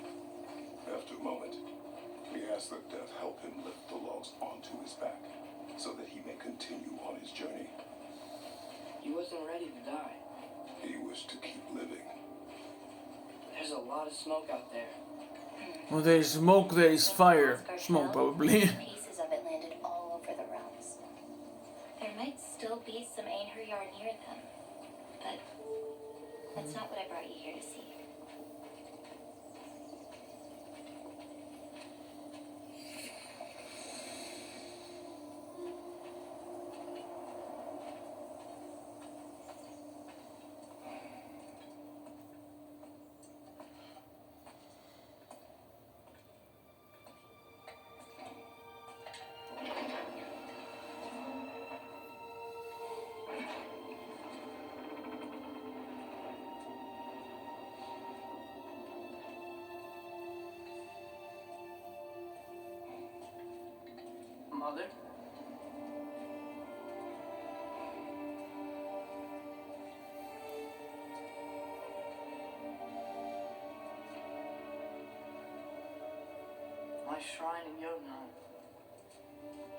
After a moment, he asked that death help him lift the logs onto his back, so that he may continue on his journey. He wasn't ready to die. He wished to keep living. There's a lot of smoke out there. Well, there is smoke, there is fire. Smoke, probably. Pieces of it landed all over the realms. There might still be some Einherjar near them, but that's not what I brought you here to see. Mother? My shrine in Jotunheim.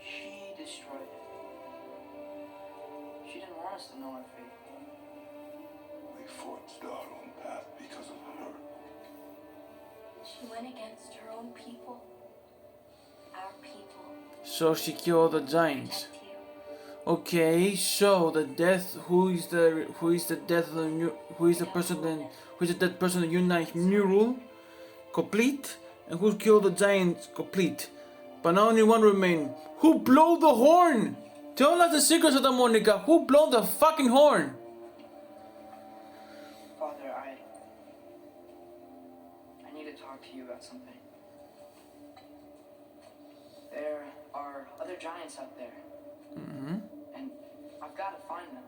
She destroyed it. She didn't want us to know our fate. We forged our own path because of her. She went against her own people. Our people. So she killed the giants. Protect you. Okay, so the death. Who is the death of the new? Who is the person then? Who is the dead person in Unite Mural? Complete, and who killed the giants? Complete. But now only one remain. Who blew the horn? Tell us the secret, Santa Monica. Who blew the fucking horn? Father, I need to talk to you about something. There are other giants out there. And I've got to find them.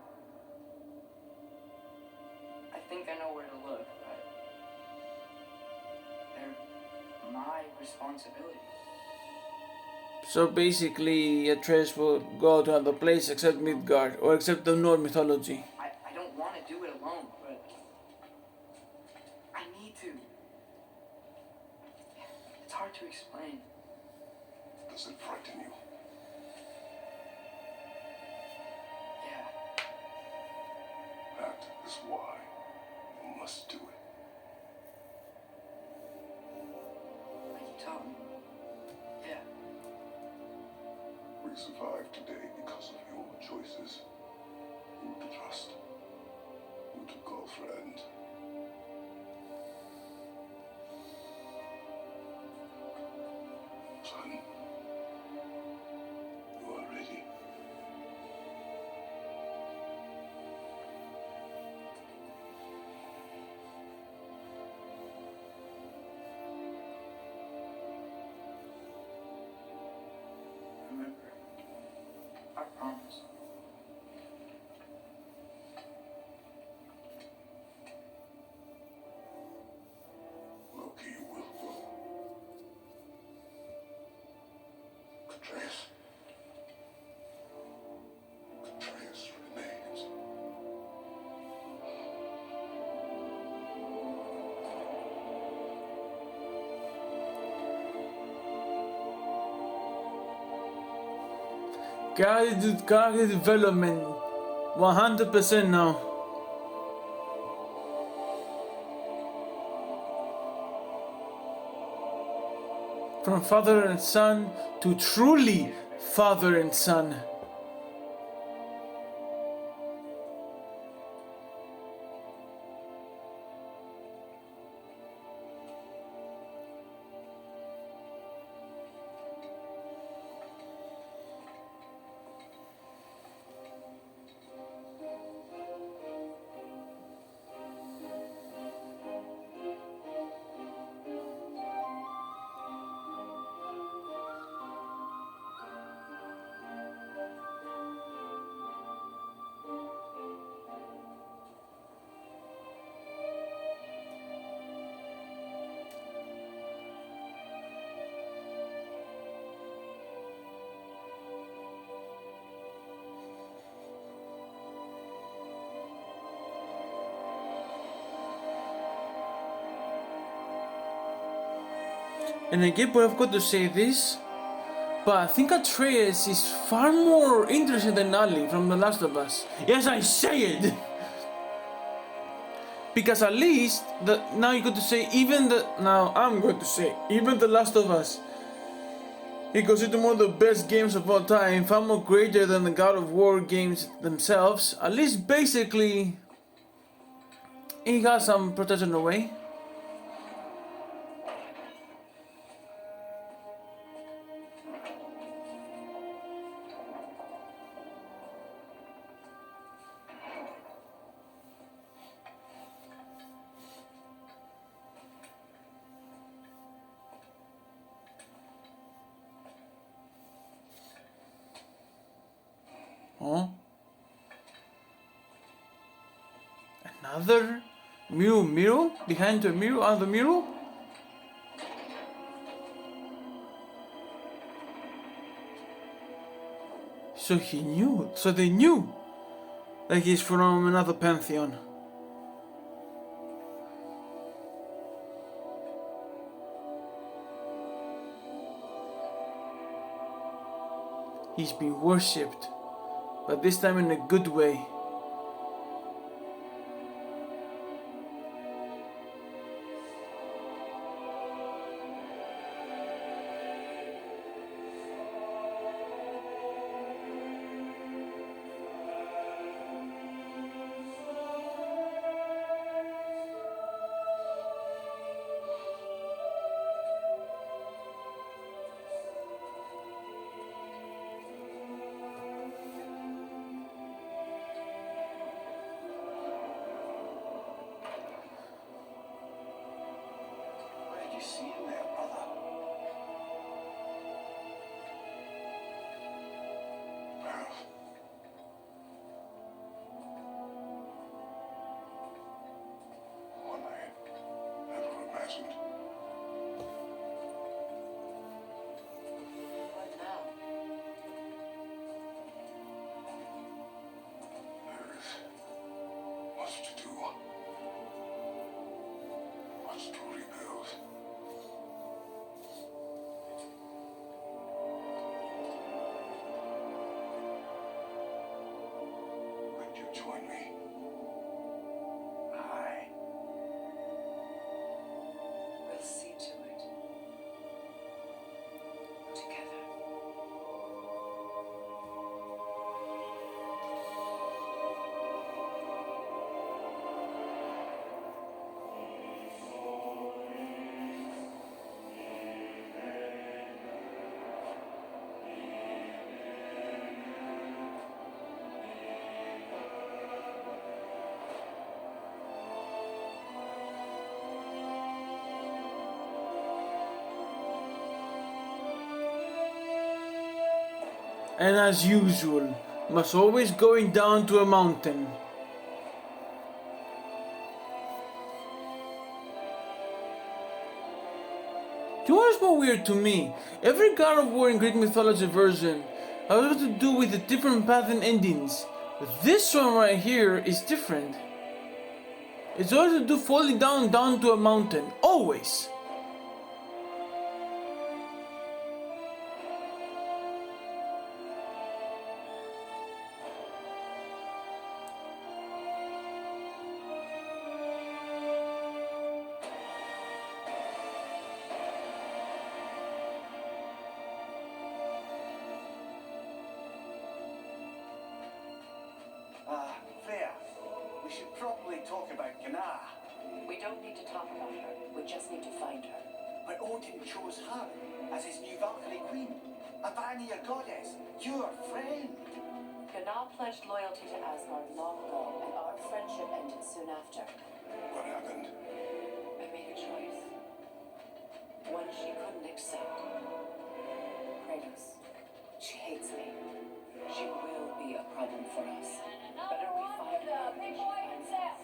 I think I know where to look, but they're my responsibility. So basically, Atreus will go to another place except Midgard, or except the Norse mythology. I don't want to do it alone, but I need to. It's hard to explain. Does it frighten you? Yeah. That is why you must do it. Like you taught me. Yeah. We survived today because of your choices. Who to trust, who to call friend. Son, you are ready. Remember, I promise. Loki will go. Atreus. Atreus remains. Character development, 100% now. From father and son to truly father and son. And again, but I've got to say this, but I think Atreus is far more interesting than Ali from The Last of Us. Yes, I say it! Because at least, now you got to say, now I'm going to say, even The Last of Us, he considered one of the best games of all time, far more greater than the God of War games themselves. At least basically, he got some protection away. Huh? Another mural behind the mural on the mural? So he knew. So they knew that he's from another pantheon. He's been worshipped but this time in a good way. What did you see in there, brother? Well, one I never imagined. What now? There is much to do. Much to rebuild. Would you join me? Aye. We'll see to it. Together. And as usual, must always going down to a mountain. Do you know what's more weird to me? Every God of War in Greek mythology version has to do with a different path and endings. This one right here is different. It's always to do falling down to a mountain. Always. Freya, we should probably talk about Gná. We don't need to talk about her. We just need to find her. But Odin chose her as his new Valkyrie queen. A Vanir goddess, your friend. Gná pledged loyalty to Asgard long ago, and our friendship ended soon after. What happened? I made a choice. One she couldn't accept. Kratos. She hates me. She will be a problem for us. Better we find her when she finds us.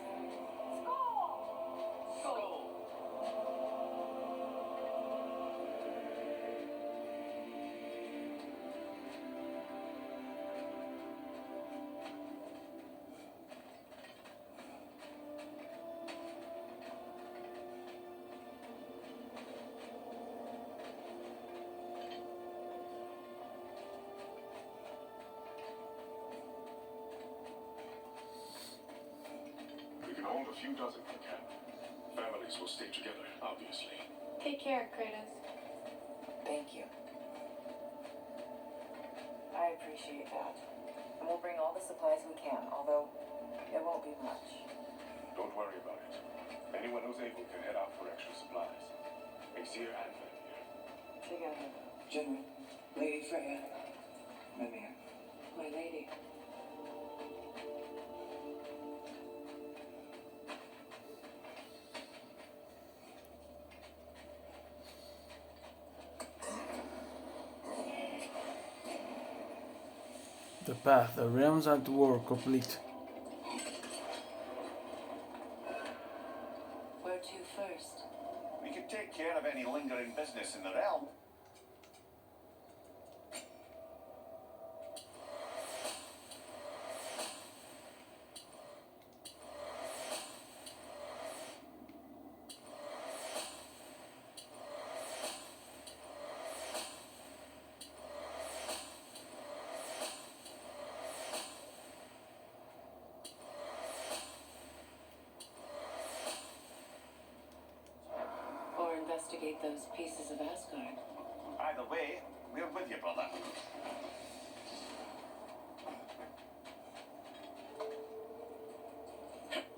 We can hold a few dozen if we can. Families will stay together, obviously. Take care, Kratos. Thank you. I appreciate that. And we'll bring all the supplies we can, although it won't be much. Don't worry about it. Anyone who's able can head out for extra supplies. Aesir and Fenrir. Together. General, Lady Freya, Mimir. My lady. The path, the realms at war complete. Where to first? We could take care of any lingering business in the realm. navigate those pieces of Asgard. Either way, we're with you, brother.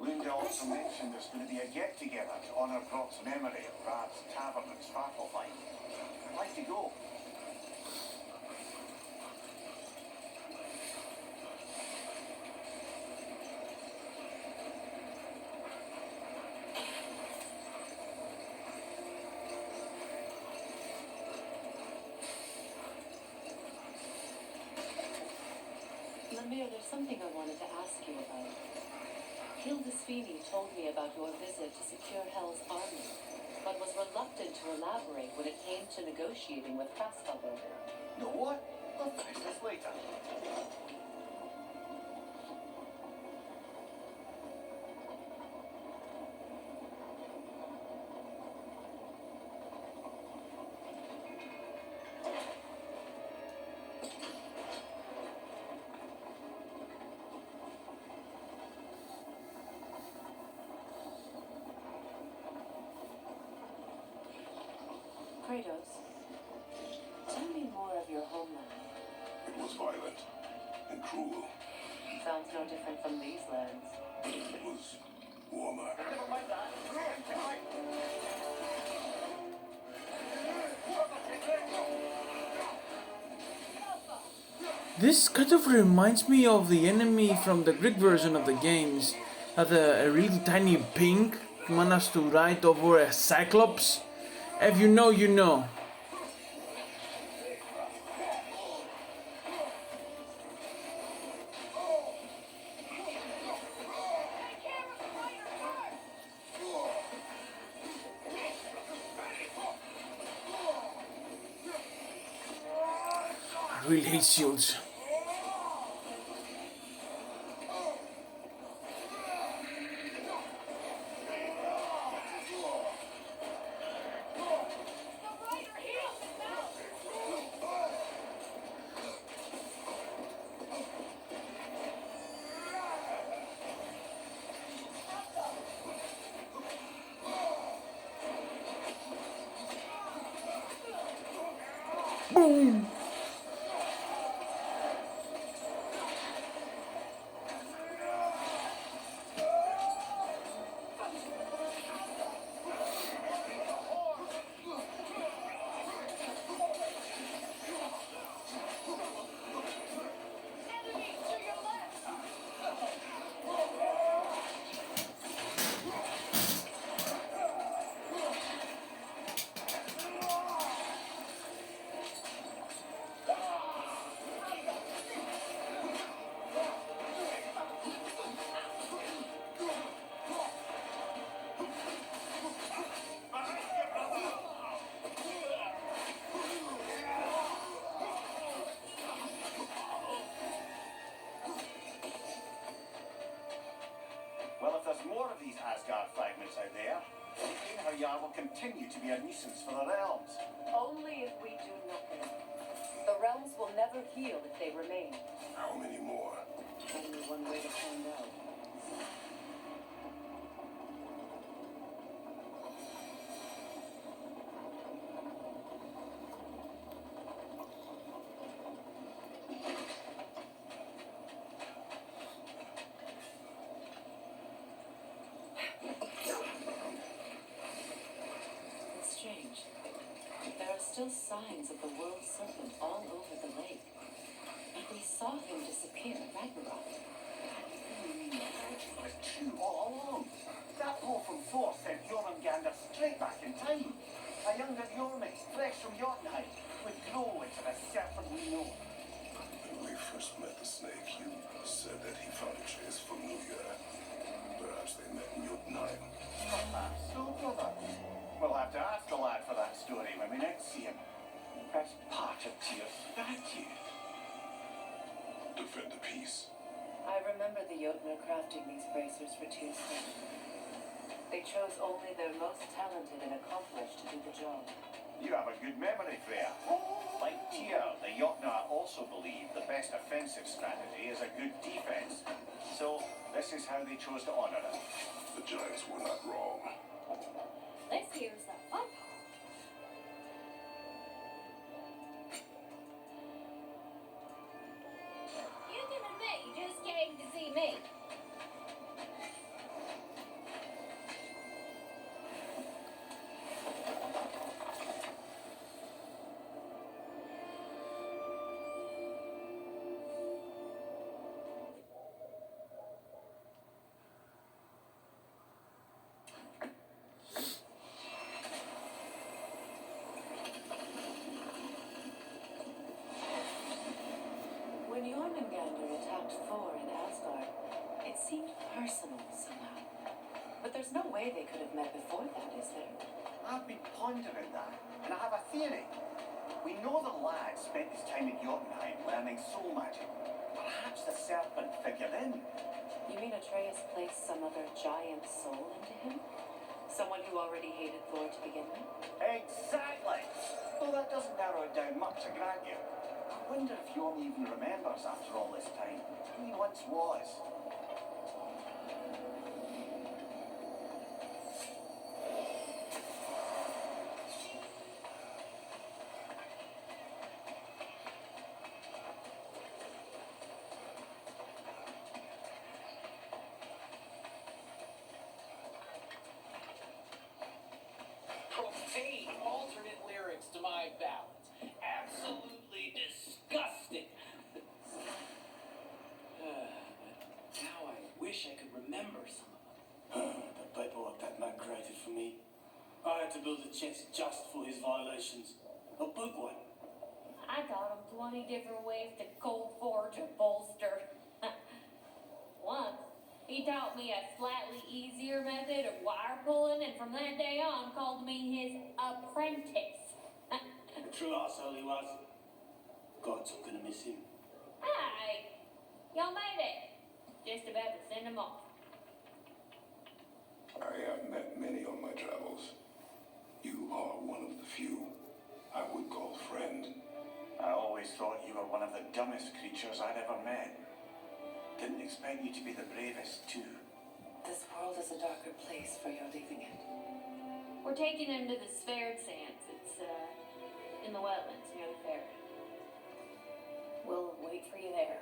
Linda also mentioned there's going to be a get-together to honour Brock's memory at Rad's Tavern in Svartalfheim. I'd like to go. Lemire, there's something I wanted to ask you about. Hilda Sweeney told me about your visit to secure Hell's army, but was reluctant to elaborate when it came to negotiating with Frastalber. Know what? We'll finish this later. Kratos, tell me more of your homeland. It was violent and cruel. Sounds no different from these lands. It was warmer. Never mind that. This kind of reminds me of the enemy from the Greek version of the games. Had a really tiny pink managed to ride over a cyclops. If you know, you know. I really hate shields. Boom! Well, if there's more of these Asgard fragments out there, Einherjar will continue to be a nuisance for the realms. Only if we do nothing. The realms will never heal if they remain. How many more? Only one way to find out. It's strange. There are still signs of the world serpent all over the lake. But we saw him disappear at Ragnarok. It was true all along. That call from Thor sent Jormungandr straight back in time. A younger Jormung, fresh from Jotunheim, would grow into the serpent we know. When we first met the snake, you said that he found a trace from New Year. Perhaps they met in Jotunheim. Perhaps so, brother. We'll have to ask the lad for that story when we next see him. That's part of Tyr's statue. Defend the peace. I remember the Jotnar crafting these bracers for Tuesday. They chose only their most talented and accomplished to do the job. You have a good memory, Freya. Like Tyr, the Jotnar also believe the best offensive strategy is a good defense. So, this is how they chose to honor it. The giants were not wrong. This here's the fun part. Act 4 in Asgard, it seemed personal somehow. But there's no way they could have met before that, is there? I've been pondering that, and I have a theory. We know the lad spent his time in Jotunheim learning soul magic. Perhaps the serpent figured in. You mean Atreus placed some other giant soul into him? Someone who already hated Thor to begin with? Exactly! Though that doesn't narrow it down much, I grant you. I wonder if Jon even remembers after all this time who he once was. Profane alternate lyrics to my ballads. Absolutely disgusting. Now I wish I could remember some of them. The paperwork that man created for me. I had to build a chest just for his violations. A big one. I taught him 20 different ways to cold forge a bolster. Once, he taught me a slightly easier method of wire pulling, and from that day on called me his apprentice. A true asshole he was. God, I'm gonna miss him. Hi! Y'all made it. Just about to send him off. I have met many on my travels. You are one of the few I would call friend. I always thought you were one of the dumbest creatures I'd ever met. Didn't expect you to be the bravest, too. This world is a darker place for your leaving it. We're taking him to the Sphaired Sands. It's, in the wetlands near the fair. We'll wait for you there.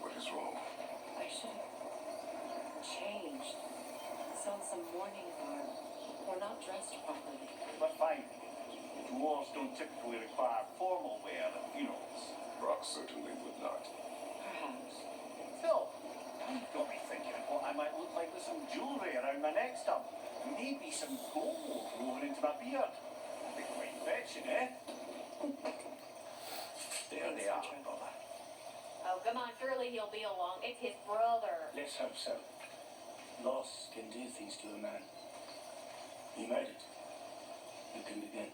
What is wrong? I should have changed. Sewn some mourning garb. We're not dressed properly. But fine. Dwarves don't typically require formal wear at funerals. Brock certainly would not. Perhaps. Phil, now you've got me thinking of what I might look like with some jewellery around my neck stump. Maybe some gold woven into my beard. That'd be quite fetching, eh? There they are, brother. Oh, come on, surely he'll be along. It's his brother. Let's hope so. Loss can do things to a man. You made it. You can begin.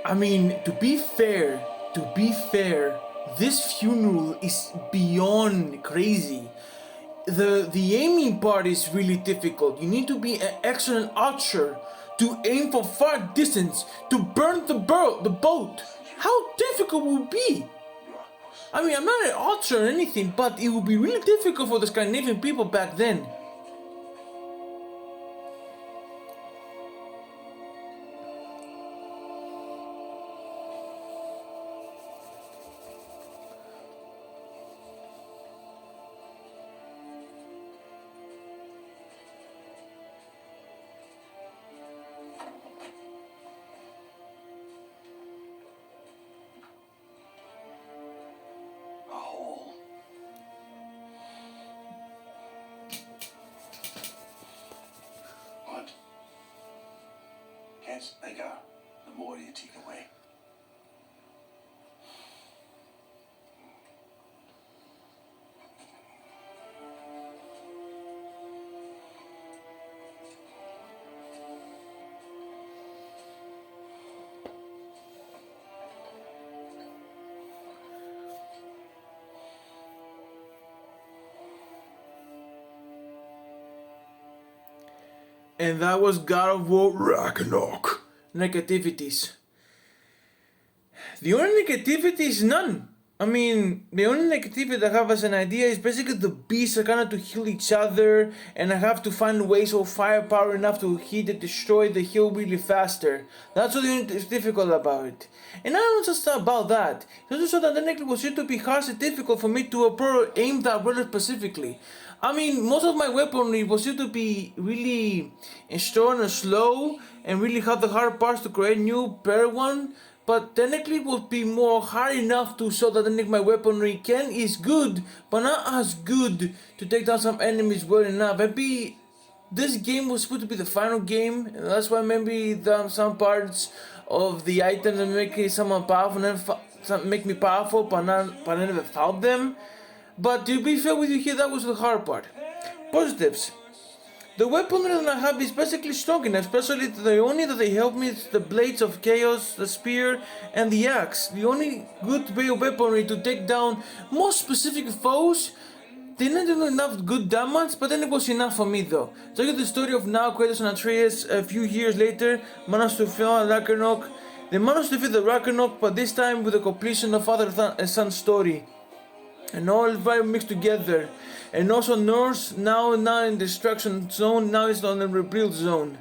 I mean, to be fair, this funeral is beyond crazy. The aiming part is really difficult. You need to be an excellent archer to aim from far distance to burn the boat. How difficult would it be? I mean, I'm not an archer or anything, but it would be really difficult for the Scandinavian people back then. A hole. What? Gets bigger the more you take away. And that was God of War Ragnarok. Negativities. The only negativity is none. I mean, the only negativity I have as an idea is basically the beasts are kind of to heal each other, and I have to find ways of firepower enough to hit and destroy the hill really faster. That's what is difficult about it. And not just about that, it's also that technically was going to be hard and difficult for me to aim that really specifically. I mean, most of my weaponry was due to be really strong and slow, and really have the hard parts to create new better one. But technically it would be more hard enough to show that my weaponry is good, but not as good to take down some enemies well enough. Maybe this game was supposed to be the final game, and that's why maybe some parts of the items that make it somewhat powerful make me powerful, but I never found them. But to be fair with you here, that was the hard part. Positives. The weaponry that I have is basically strong enough, especially the only that they help me is the blades of chaos, the spear, and the axe. The only good way of weaponry to take down more specific foes. They didn't do enough good damage, but then it was enough for me though. So you get the story of now Kratos and Atreus a few years later managed to fill Ragnarok. They managed to defeat the Ragnarok, but this time with the completion of father and son story. And all very mixed together. And also Norse now in destruction zone, now it's on the rebuild zone.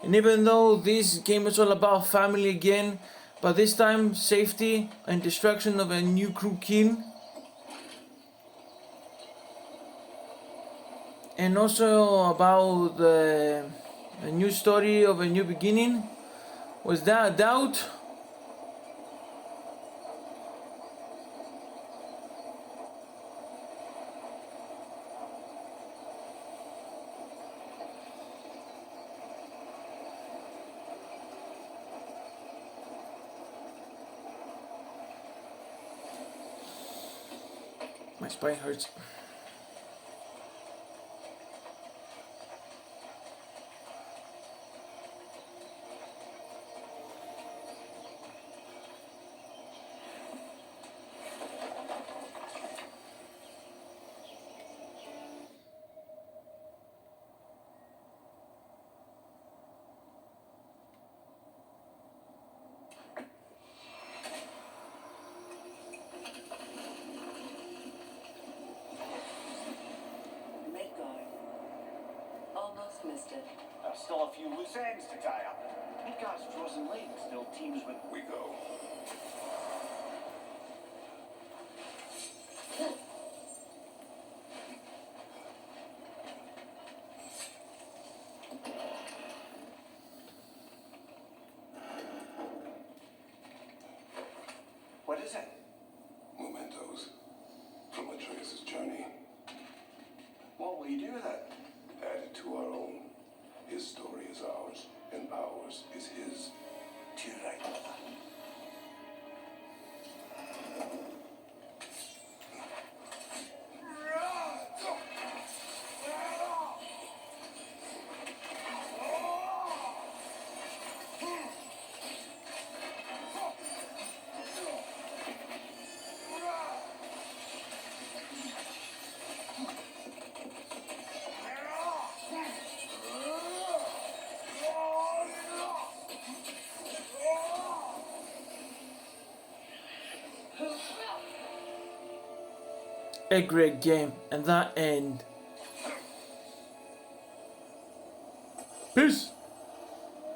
And even though this game is all about family again, but this time safety and destruction of a new crew king. And also about a new story of a new beginning. Was that a doubt? My spine hurts. Almost missed it. There's still a few loose ends to tie up. Midgard's frozen lake still teems with... We go. What is it? Mementos from Atreus' journey. What will you do with it? Add it to our own. His story is ours, and ours is his. Too right. A great game, and that end. Peace.